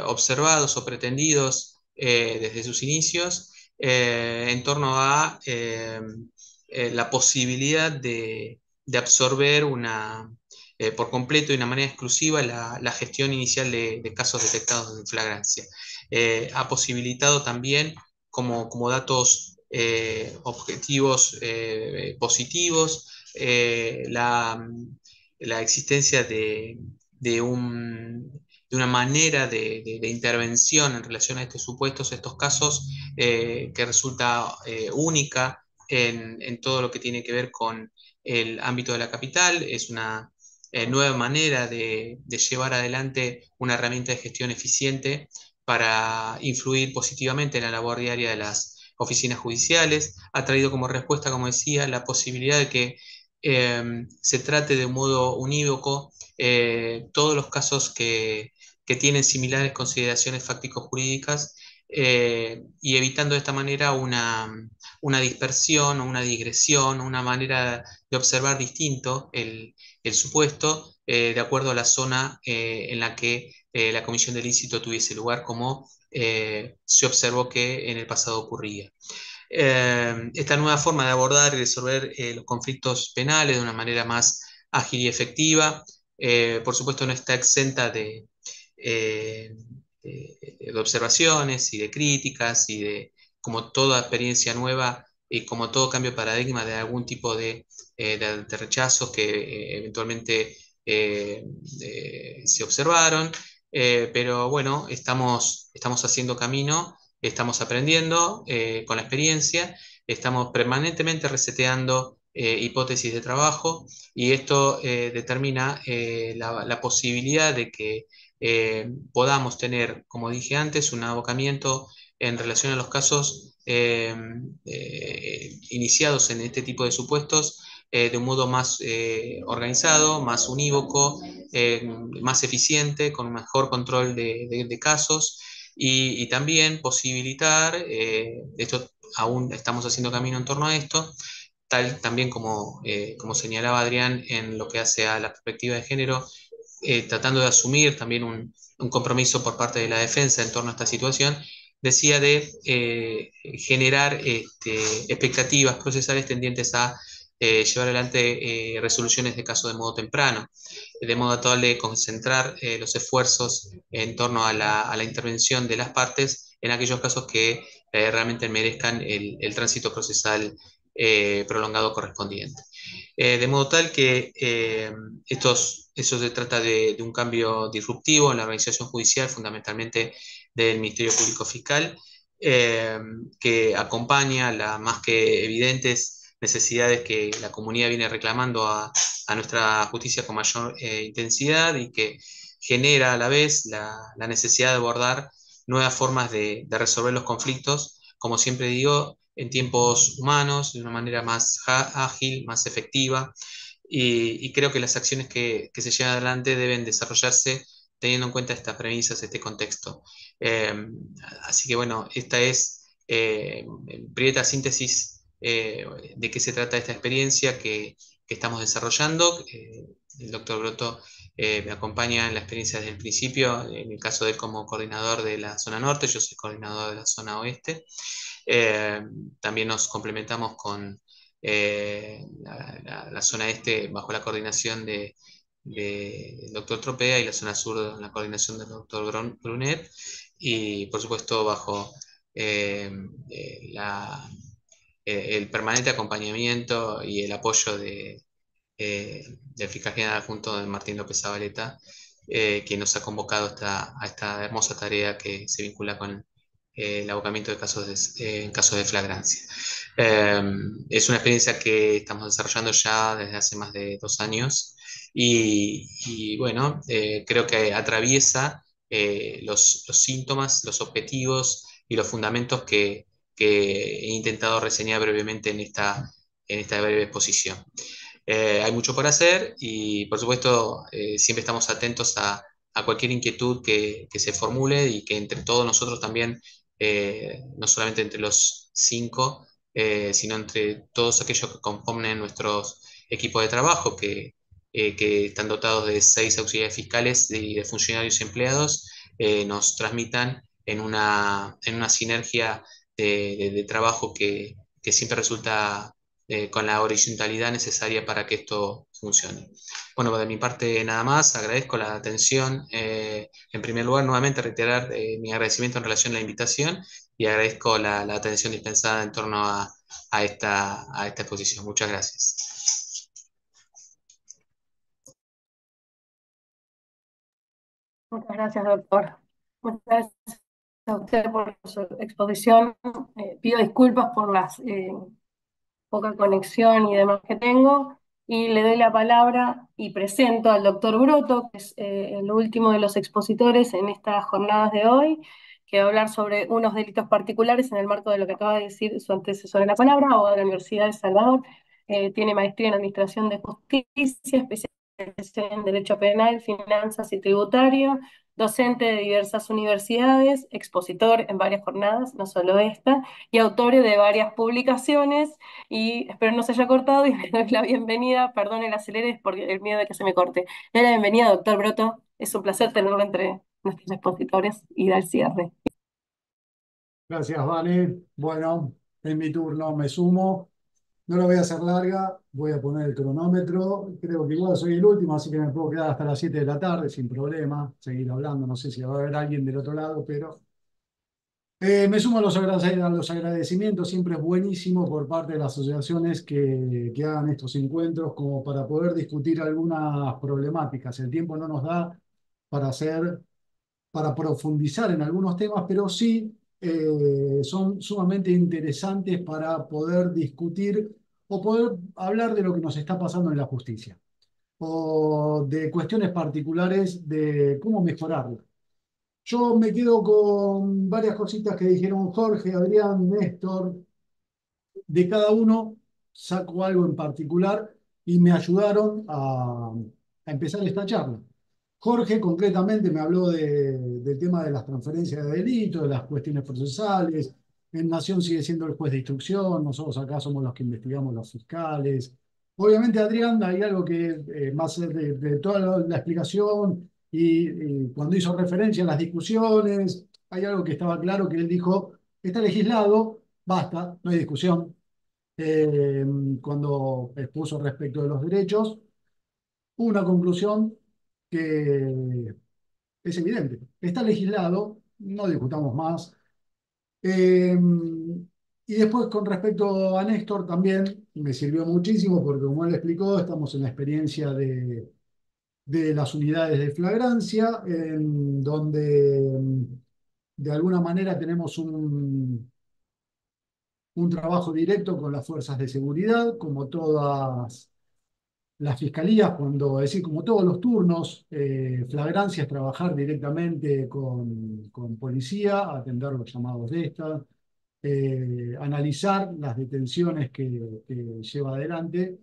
observados o pretendidos desde sus inicios en torno a la posibilidad de absorber por completo y de una manera exclusiva la gestión inicial de casos detectados en flagrancia. Ha posibilitado también como datos objetivos positivos la existencia de una manera de intervención en relación a estos supuestos, estos casos, que resulta única en todo lo que tiene que ver con el ámbito de la capital. Es una nueva manera de llevar adelante una herramienta de gestión eficiente para influir positivamente en la labor diaria de las oficinas judiciales. Ha traído como respuesta, como decía, la posibilidad de que se trate de un modo unívoco todos los casos que tienen similares consideraciones fáctico-jurídicas y evitando de esta manera una dispersión o una digresión, una manera de observar distinto el supuesto de acuerdo a la zona en la que la comisión de ilícito tuviese lugar, como se observó que en el pasado ocurría. Esta nueva forma de abordar y resolver los conflictos penales de una manera más ágil y efectiva, por supuesto no está exenta eh, de observaciones y de críticas y de, como toda experiencia nueva y como todo cambio de paradigma, de algún tipo de rechazos que eventualmente eh, se observaron. Pero bueno, estamos haciendo camino, estamos aprendiendo con la experiencia, estamos permanentemente reseteando hipótesis de trabajo, y esto determina la posibilidad de que podamos tener, como dije antes, un abocamiento en relación a los casos iniciados en este tipo de supuestos de un modo más organizado, más unívoco, más eficiente, con un mejor control de casos, y también posibilitar, esto aún estamos haciendo camino en torno a esto, tal también como señalaba Adrián en lo que hace a la perspectiva de género, tratando de asumir también un compromiso por parte de la defensa en torno a esta situación, decía de generar expectativas procesales tendientes a llevar adelante resoluciones de casos de modo temprano, de modo tal de concentrar los esfuerzos en torno a la intervención de las partes en aquellos casos que realmente merezcan el tránsito procesal prolongado correspondiente. De modo tal que eso se trata de un cambio disruptivo en la organización judicial, fundamentalmente del Ministerio Público Fiscal, eh, que acompaña las más que evidentes necesidades que la comunidad viene reclamando a nuestra justicia con mayor intensidad, y que genera a la vez la necesidad de abordar nuevas formas de resolver los conflictos, como siempre digo, en tiempos humanos, de una manera más ágil, más efectiva, y creo que las acciones que se llevan adelante deben desarrollarse teniendo en cuenta estas premisas, este contexto. Eh, Así que bueno, esta es en prieta síntesis de qué se trata esta experiencia que estamos desarrollando. El doctor Broto me acompaña en la experiencia desde el principio, en el caso de él como coordinador de la zona norte, yo soy coordinador de la zona oeste. Eh, También nos complementamos con la zona este bajo la coordinación del doctor Tropea, y la zona sur la coordinación del doctor Brunet, y por supuesto bajo eh, la, el permanente acompañamiento y el apoyo del fiscal general adjunto de Martín López Zabaleta, quien nos ha convocado a esta hermosa tarea que se vincula con el abocamiento de casos en casos de flagrancia. Eh, es una experiencia que estamos desarrollando ya desde hace más de 2 años, y bueno, creo que atraviesa los síntomas, los objetivos y los fundamentos que he intentado reseñar brevemente en esta breve exposición. Hay mucho por hacer, y por supuesto siempre estamos atentos a cualquier inquietud que se formule, y que entre todos nosotros también, no solamente entre los cinco, sino entre todos aquellos que componen nuestros equipos de trabajo, que están dotados de 6 auxiliares fiscales y de funcionarios y empleados, nos transmitan en una sinergia de trabajo que siempre resulta con la horizontalidad necesaria para que esto funcione. Bueno, de mi parte nada más, agradezco la atención. En primer lugar, nuevamente reiterar mi agradecimiento en relación a la invitación, y agradezco la atención dispensada en torno a esta exposición. Muchas gracias. Muchas gracias, doctor. Muchas gracias a usted por su exposición. Pido disculpas por las poca conexión y demás que tengo, y le doy la palabra y presento al doctor Broto, que es el último de los expositores en estas jornadas de hoy, que va a hablar sobre unos delitos particulares en el marco de lo que acaba de decir su antecesor en la palabra, abogado de la Universidad de El Salvador. Tiene maestría en Administración de Justicia, especialización en Derecho Penal, Finanzas y Tributario, docente de diversas universidades, expositor en varias jornadas, no solo esta, y autor de varias publicaciones. Y espero no se haya cortado y le doy la bienvenida, perdón el acelere porque el miedo de que se me corte. Le doy la bienvenida, doctor Broto. Es un placer tenerlo entre nuestros expositores y dar cierre. Gracias, Vane. Bueno, en mi turno me sumo. No lo voy a hacer larga, voy a poner el cronómetro. Creo que igual soy el último, así que me puedo quedar hasta las 7 de la tarde sin problema, seguir hablando. No sé si va a haber alguien del otro lado, pero me sumo a a los agradecimientos. Siempre es buenísimo por parte de las asociaciones que hagan estos encuentros como para poder discutir algunas problemáticas. El tiempo no nos da para hacer para profundizar en algunos temas, pero sí son sumamente interesantes para poder discutir o poder hablar de lo que nos está pasando en la justicia o de cuestiones particulares de cómo mejorarla. Yo me quedo con varias cositas que dijeron Jorge, Adrián, Néstor. De cada uno saco algo en particular y me ayudaron a empezar esta charla. Jorge concretamente me habló del tema de las transferencias de delitos, de las cuestiones procesales. En Nación sigue siendo el juez de instrucción, nosotros acá somos los que investigamos los fiscales. Obviamente, Adrián, hay algo que más de toda la explicación y cuando hizo referencia a las discusiones, hay algo que estaba claro que él dijo, está legislado, basta, no hay discusión. Eh, Cuando expuso respecto de los derechos, hubo una conclusión que es evidente. Está legislado, no discutamos más. Eh, y después, con respecto a Néstor, también me sirvió muchísimo porque, como él explicó, estamos en la experiencia de las unidades de flagrancia, en donde de alguna manera tenemos un trabajo directo con las fuerzas de seguridad, como todas las fiscalías, cuando, es decir, como todos los turnos, flagrancia es trabajar directamente con policía, atender los llamados de esta, analizar las detenciones que lleva adelante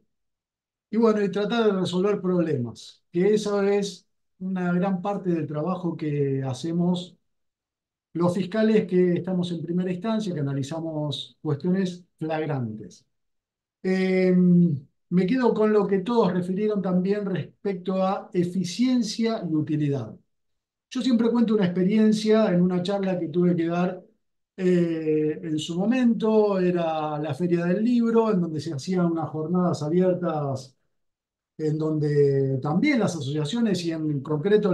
y bueno, y tratar de resolver problemas, que esa es una gran parte del trabajo que hacemos los fiscales que estamos en primera instancia, que analizamos cuestiones flagrantes. Eh, Me quedo con lo que todos refirieron también respecto a eficiencia y utilidad. Yo siempre cuento una experiencia en una charla que tuve que dar en su momento, era la Feria del Libro, en donde se hacían unas jornadas abiertas, en donde también las asociaciones y en concreto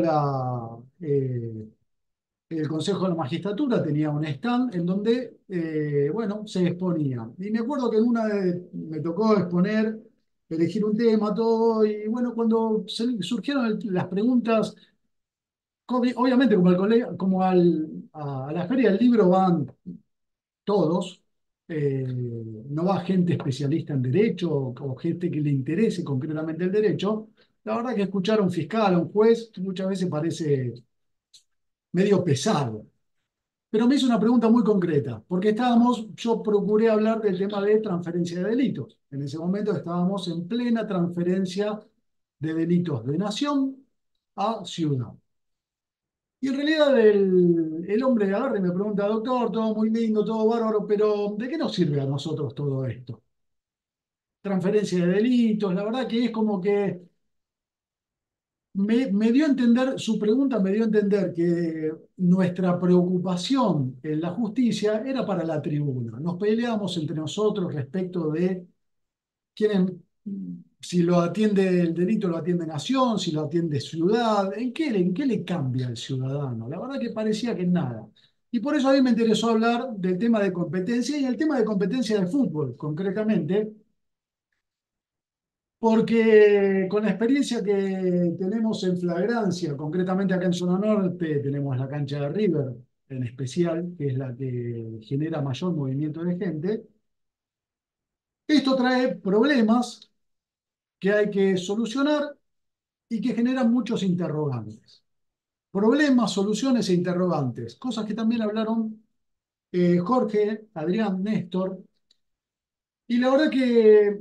el Consejo de la Magistratura tenía un stand en donde, bueno, se exponía. Y me acuerdo que en me tocó exponer, elegir un tema, todo, y bueno, cuando surgieron las preguntas, obviamente como, a la Feria del Libro van todos, no va gente especialista en derecho o gente que le interese concretamente el derecho. La verdad que escuchar a un fiscal, a un juez, muchas veces parece medio pesado. Pero me hizo una pregunta muy concreta, porque yo procuré hablar del tema de transferencia de delitos. En ese momento estábamos en plena transferencia de delitos de nación a ciudad. Y en realidad el hombre agarra y me pregunta, doctor, todo muy lindo, todo bárbaro, pero ¿de qué nos sirve a nosotros todo esto? Transferencia de delitos, la verdad que es como que me dio a entender, su pregunta me dio a entender que nuestra preocupación en la justicia era para la tribuna. Nos peleamos entre nosotros respecto de quién, si lo atiende el delito, lo atiende nación, si lo atiende ciudad, en qué le cambia al ciudadano. La verdad que parecía que en nada. Y por eso a mí me interesó hablar del tema de competencia y el tema de competencia del fútbol, concretamente, porque con la experiencia que tenemos en flagrancia, concretamente acá en Zona Norte, tenemos la cancha de River en especial, que es la que genera mayor movimiento de gente. Esto trae problemas que hay que solucionar y que generan muchos interrogantes. Problemas, soluciones e interrogantes, cosas que también hablaron Jorge, Adrián, Néstor. Y la verdad que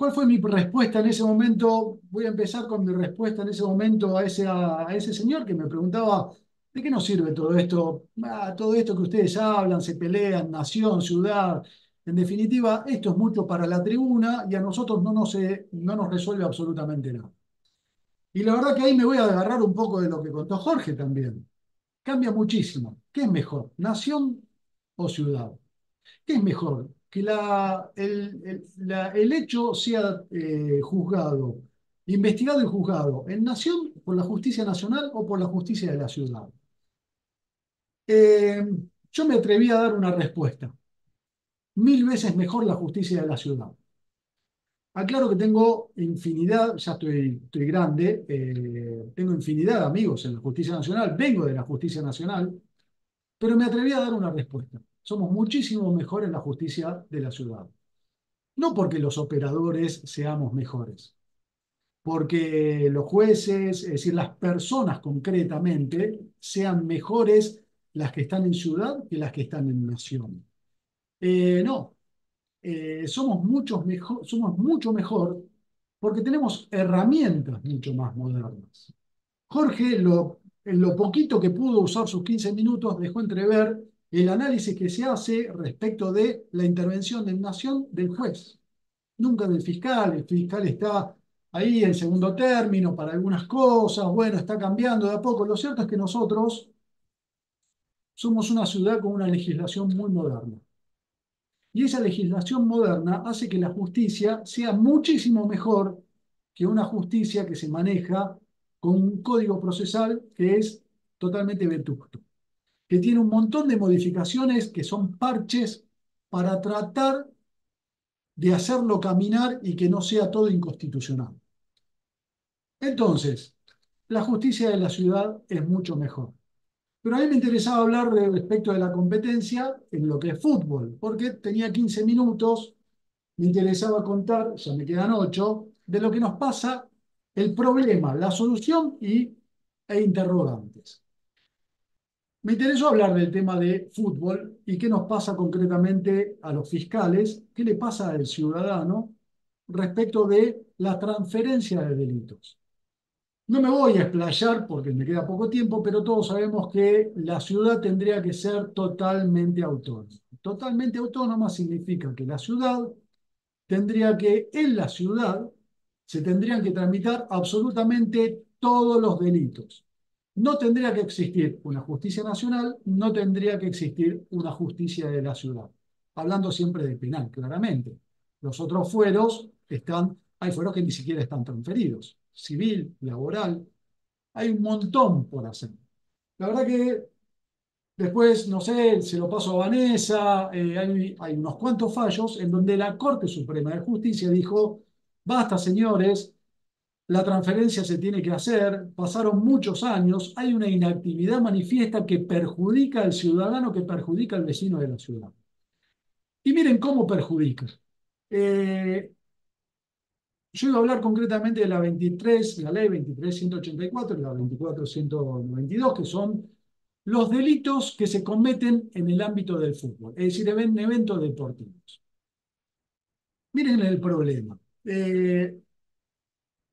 ¿Cuál fue mi respuesta en ese momento? Voy a empezar con mi respuesta en ese momento a ese señor que me preguntaba, ¿de qué nos sirve todo esto? Todo esto que ustedes hablan, se pelean, nación, ciudad. En definitiva, esto es mucho para la tribuna y a nosotros no nos resuelve absolutamente nada. Y la verdad que ahí me voy a agarrar un poco de lo que contó Jorge también. Cambia muchísimo. ¿Qué es mejor, nación o ciudad? ¿Qué es mejor? Que el hecho sea juzgado, investigado y juzgado en nación por la justicia nacional o por la justicia de la ciudad. Eh, yo me atreví a dar una respuesta. 1000 veces mejor la justicia de la ciudad. Aclaro que tengo infinidad, ya estoy grande, tengo infinidad de amigos en la justicia nacional, vengo de la justicia nacional, pero me atreví a dar una respuesta. Somos muchísimo mejor en la justicia de la ciudad. No porque los operadores seamos mejores, porque los jueces, es decir, las personas concretamente, sean mejores las que están en ciudad que las que están en nación. No, somos mucho mejor porque tenemos herramientas mucho más modernas. Jorge, en lo poquito que pudo usar sus 15 minutos, dejó entrever el análisis que se hace respecto de la intervención en nación del juez, nunca del fiscal. El fiscal está ahí en segundo término para algunas cosas, bueno, está cambiando de a poco. Lo cierto es que nosotros somos una ciudad con una legislación muy moderna. Y esa legislación moderna hace que la justicia sea muchísimo mejor que una justicia que se maneja con un código procesal que es totalmente vetusto, que tiene un montón de modificaciones que son parches para tratar de hacerlo caminar y que no sea todo inconstitucional. Entonces, la justicia de la ciudad es mucho mejor. Pero a mí me interesaba hablar respecto de la competencia en lo que es fútbol, porque tenía 15 minutos, me interesaba contar, ya me quedan 8, de lo que nos pasa, el problema, la solución e interrogantes. Me interesó hablar del tema de fútbol y qué nos pasa concretamente a los fiscales, qué le pasa al ciudadano respecto de la transferencia de delitos. No me voy a explayar porque me queda poco tiempo, pero todos sabemos que la ciudad tendría que ser totalmente autónoma. Totalmente autónoma significa que la ciudad en la ciudad se tendrían que tramitar absolutamente todos los delitos. No tendría que existir una justicia nacional, no tendría que existir una justicia de la ciudad. Hablando siempre de penal, claramente. Los otros fueros hay fueros que ni siquiera están transferidos. Civil, laboral, hay un montón por hacer. La verdad que después, no sé, se lo paso a Vanessa, hay unos cuantos fallos en donde la Corte Suprema de Justicia dijo, basta señores, la transferencia se tiene que hacer, pasaron muchos años, hay una inactividad manifiesta que perjudica al ciudadano, que perjudica al vecino de la ciudad. Y miren cómo perjudica. Eh, yo iba a hablar concretamente de la ley 23.184 y la 24.192, que son los delitos que se cometen en el ámbito del fútbol, es decir, en eventos deportivos. Miren el problema.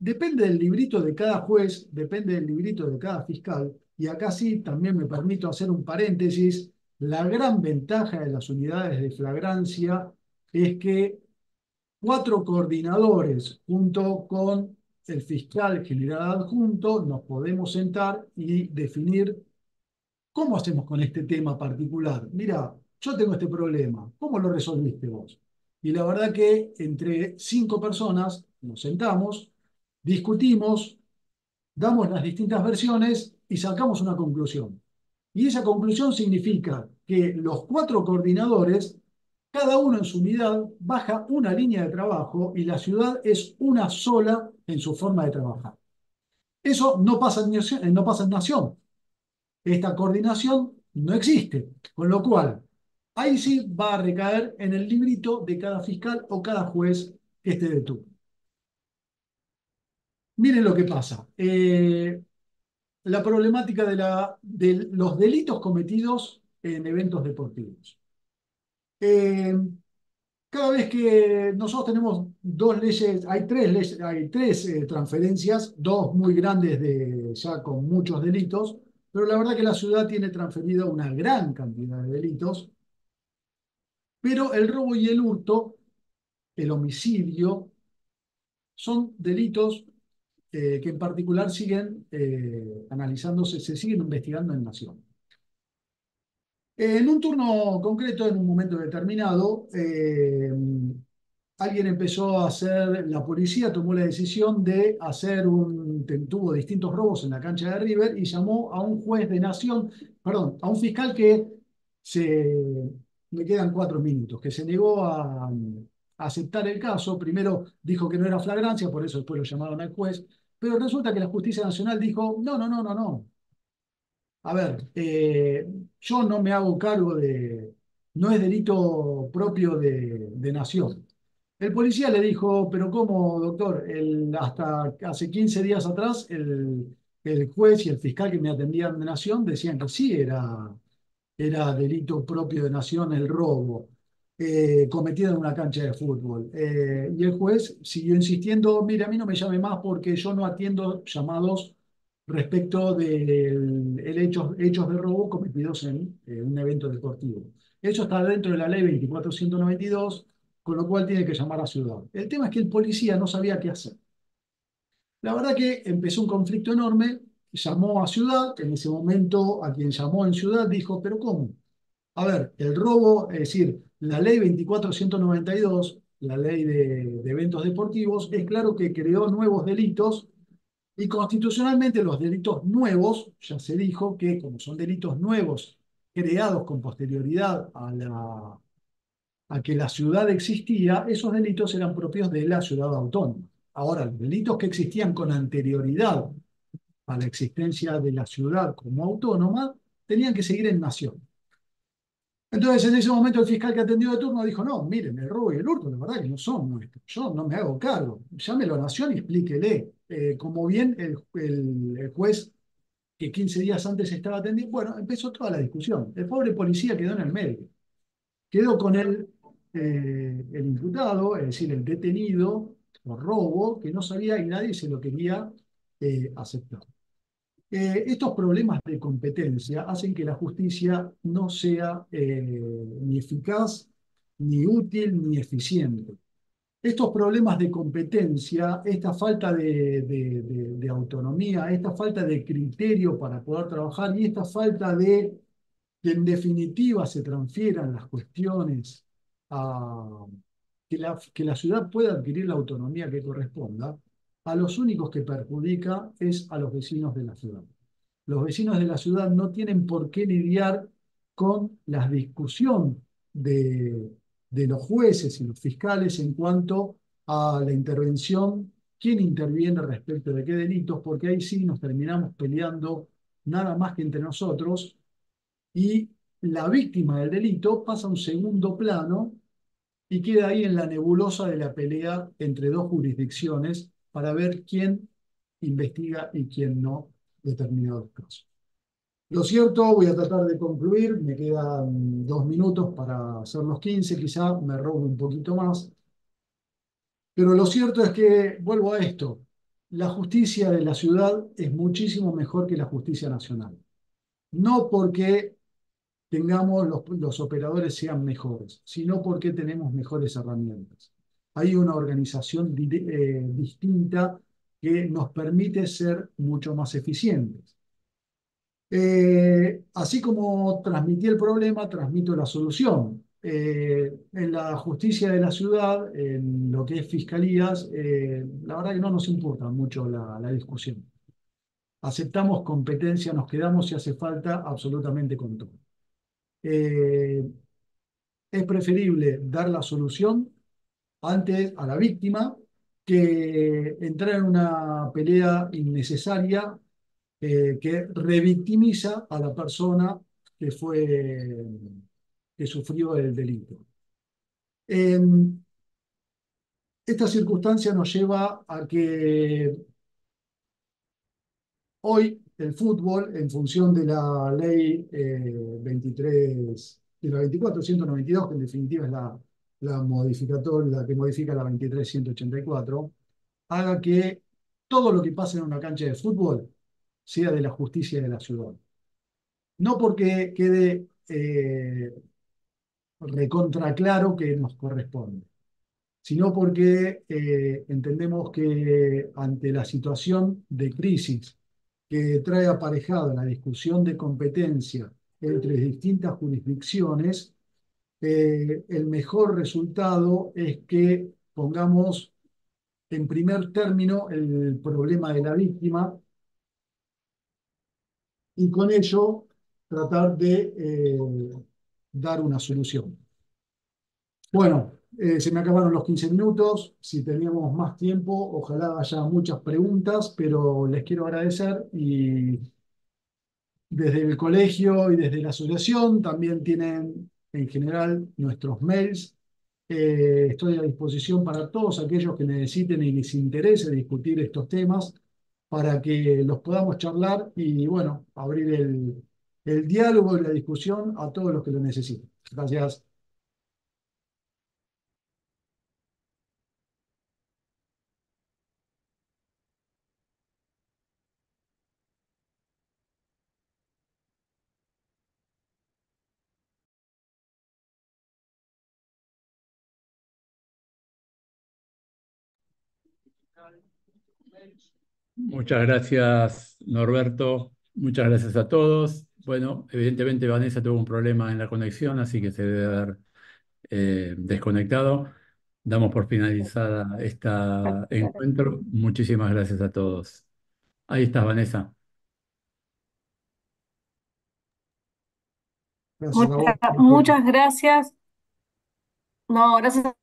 Depende del librito de cada juez, depende del librito de cada fiscal, y acá sí también me permito hacer un paréntesis. La gran ventaja de las unidades de flagrancia es que 4 coordinadores junto con el fiscal general adjunto nos podemos sentar y definir cómo hacemos con este tema particular. Mira, yo tengo este problema, ¿cómo lo resolviste vos? Y la verdad que entre 5 personas nos sentamos, discutimos, damos las distintas versiones y sacamos una conclusión. Y esa conclusión significa que los 4 coordinadores, cada uno en su unidad, baja una línea de trabajo y la ciudad es una sola en su forma de trabajar. Eso no pasa en Nación. Esta coordinación no existe, con lo cual ahí sí va a recaer en el librito de cada fiscal o cada juez que esté de turno. Miren lo que pasa. La problemática de los delitos cometidos en eventos deportivos. Cada vez que nosotros tenemos dos leyes, hay tres transferencias, dos muy grandes ya con muchos delitos, pero la verdad que la ciudad tiene transferida una gran cantidad de delitos, pero el robo y el hurto, el homicidio, son delitos que en particular siguen analizándose, se siguen investigando en Nación. En un turno concreto, en un momento determinado, alguien empezó a hacer, la policía tomó la decisión de tuvo distintos robos en la cancha de River y llamó a un juez de Nación, perdón, a un fiscal se, me quedan 4 minutos, que se negó a aceptar el caso. Primero dijo que no era flagrancia, por eso después lo llamaron al juez, pero resulta que la Justicia Nacional dijo, no, no, no, no, no. A ver, yo no me hago cargo no es delito propio de Nación. El policía le dijo, pero ¿cómo, doctor? Hasta hace 15 días atrás, el juez y el fiscal que me atendían de Nación decían que sí era delito propio de Nación el robo cometido en una cancha de fútbol. Y el juez siguió insistiendo, mire, a mí no me llame más porque yo no atiendo llamados respecto de hechos de robo cometidos en un evento deportivo. Eso está dentro de la ley 24.192, con lo cual tiene que llamar a Ciudad. El tema es que el policía no sabía qué hacer. La verdad que empezó un conflicto enorme, llamó a Ciudad, en ese momento a quien llamó en Ciudad dijo, pero ¿cómo? A ver, el robo, es decir, la ley 24.192, la ley de eventos deportivos, es claro que creó nuevos delitos y constitucionalmente los delitos nuevos, ya se dijo que como son delitos nuevos creados con posterioridad a que la ciudad existía, esos delitos eran propios de la ciudad autónoma. Ahora, los delitos que existían con anterioridad a la existencia de la ciudad como autónoma tenían que seguir en nación. Entonces, en ese momento, el fiscal que atendió de turno dijo: no, miren, el robo y el hurto, la verdad que no son nuestros. Yo no me hago cargo. Llámelo a Nación y explíquele. Como bien el juez que 15 días antes estaba atendiendo, bueno, empezó toda la discusión. El pobre policía quedó en el medio. Quedó con el imputado, es decir, el detenido por robo, que no sabía y nadie se lo quería aceptar. Estos problemas de competencia hacen que la justicia no sea ni eficaz, ni útil, ni eficiente. Estos problemas de competencia, esta falta de autonomía, esta falta de criterio para poder trabajar y esta falta de que en definitiva se transfieran las cuestiones a que la ciudad pueda adquirir la autonomía que corresponda, a los únicos que perjudica es a los vecinos de la ciudad. Los vecinos de la ciudad no tienen por qué lidiar con la discusión de los jueces y los fiscales en cuanto a la intervención, quién interviene respecto de qué delitos, porque ahí sí nos terminamos peleando nada más que entre nosotros y la víctima del delito pasa a un segundo plano y queda ahí en la nebulosa de la pelea entre dos jurisdicciones para ver quién investiga y quién no determinados casos. Lo cierto, voy a tratar de concluir, me quedan 2 minutos para hacer los 15, quizá me robo un poquito más, pero lo cierto es que, vuelvo a esto, la justicia de la ciudad es muchísimo mejor que la justicia nacional. No porque los operadores sean mejores, sino porque tenemos mejores herramientas. Hay una organización distinta que nos permite ser mucho más eficientes. Así como transmití el problema, transmito la solución. En la justicia de la ciudad, en lo que es fiscalías, la verdad que no nos importa mucho la discusión. Aceptamos competencia, nos quedamos si hace falta absolutamente con todo. Eh, es preferible dar la solución antes a la víctima que entrar en una pelea innecesaria que revictimiza a la persona que que sufrió el delito. Eh, esta circunstancia nos lleva a que hoy el fútbol, en función de la ley 23, de la 24.192, que en definitiva es la que modifica la 23.184, haga que todo lo que pase en una cancha de fútbol sea de la justicia de la ciudad. No porque quede recontra claro que nos corresponde, sino porque entendemos que ante la situación de crisis que trae aparejada la discusión de competencia entre distintas jurisdicciones, el mejor resultado es que pongamos en primer término el problema de la víctima y con ello tratar de dar una solución. Bueno, se me acabaron los 15 minutos. Si teníamos más tiempo, ojalá haya muchas preguntas, pero les quiero agradecer y desde el colegio y desde la asociación también tienen en general nuestros mails. Estoy a disposición para todos aquellos que necesiten y les interese discutir estos temas para que los podamos charlar y, bueno, abrir el diálogo y la discusión a todos los que lo necesiten. Gracias. Muchas gracias, Norberto. Muchas gracias a todos. Bueno, evidentemente Vanessa tuvo un problema en la conexión, así que se debe haber desconectado. Damos por finalizada este encuentro. Muchísimas gracias a todos. Ahí estás, Vanessa. Gracias a vos. Muchas gracias. No, gracias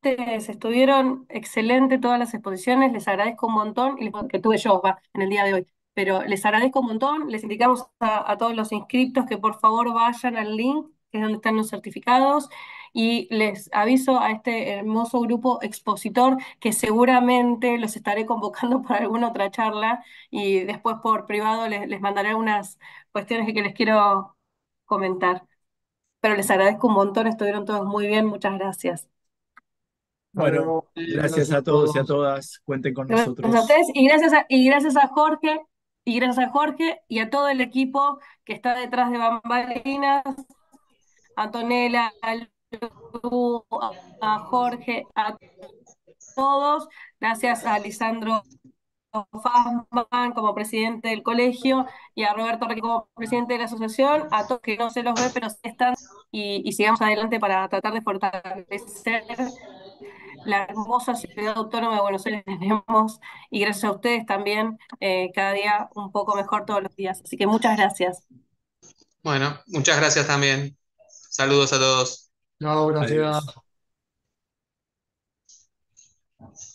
ustedes, estuvieron excelentes todas las exposiciones, les agradezco un montón, que tuve yo en el día de hoy, pero les agradezco un montón, les indicamos a todos los inscriptos que por favor vayan al link, que es donde están los certificados, y les aviso a este hermoso grupo expositor que seguramente los estaré convocando para alguna otra charla y después por privado les mandaré unas cuestiones que les quiero comentar. Pero les agradezco un montón, estuvieron todos muy bien, muchas gracias. Hasta Bueno, luego. gracias Gracias a a todos y a todos. todas. Cuenten con Gracias a nosotros. ustedes y gracias a Jorge y a todo el equipo que está detrás de bambalinas, a Antonella, a Lu, a Jorge, a todos. Gracias a Lisandro Fassman como presidente del colegio y a Roberto Requi como presidente de la asociación, a todos que no se los ve, pero sí están y sigamos adelante para tratar de fortalecer la hermosa ciudad autónoma de Buenos Aires tenemos y gracias a ustedes también cada día un poco mejor todos los días. Así que muchas gracias. Bueno, muchas gracias también. Saludos a todos. Chao, Adiós. gracias.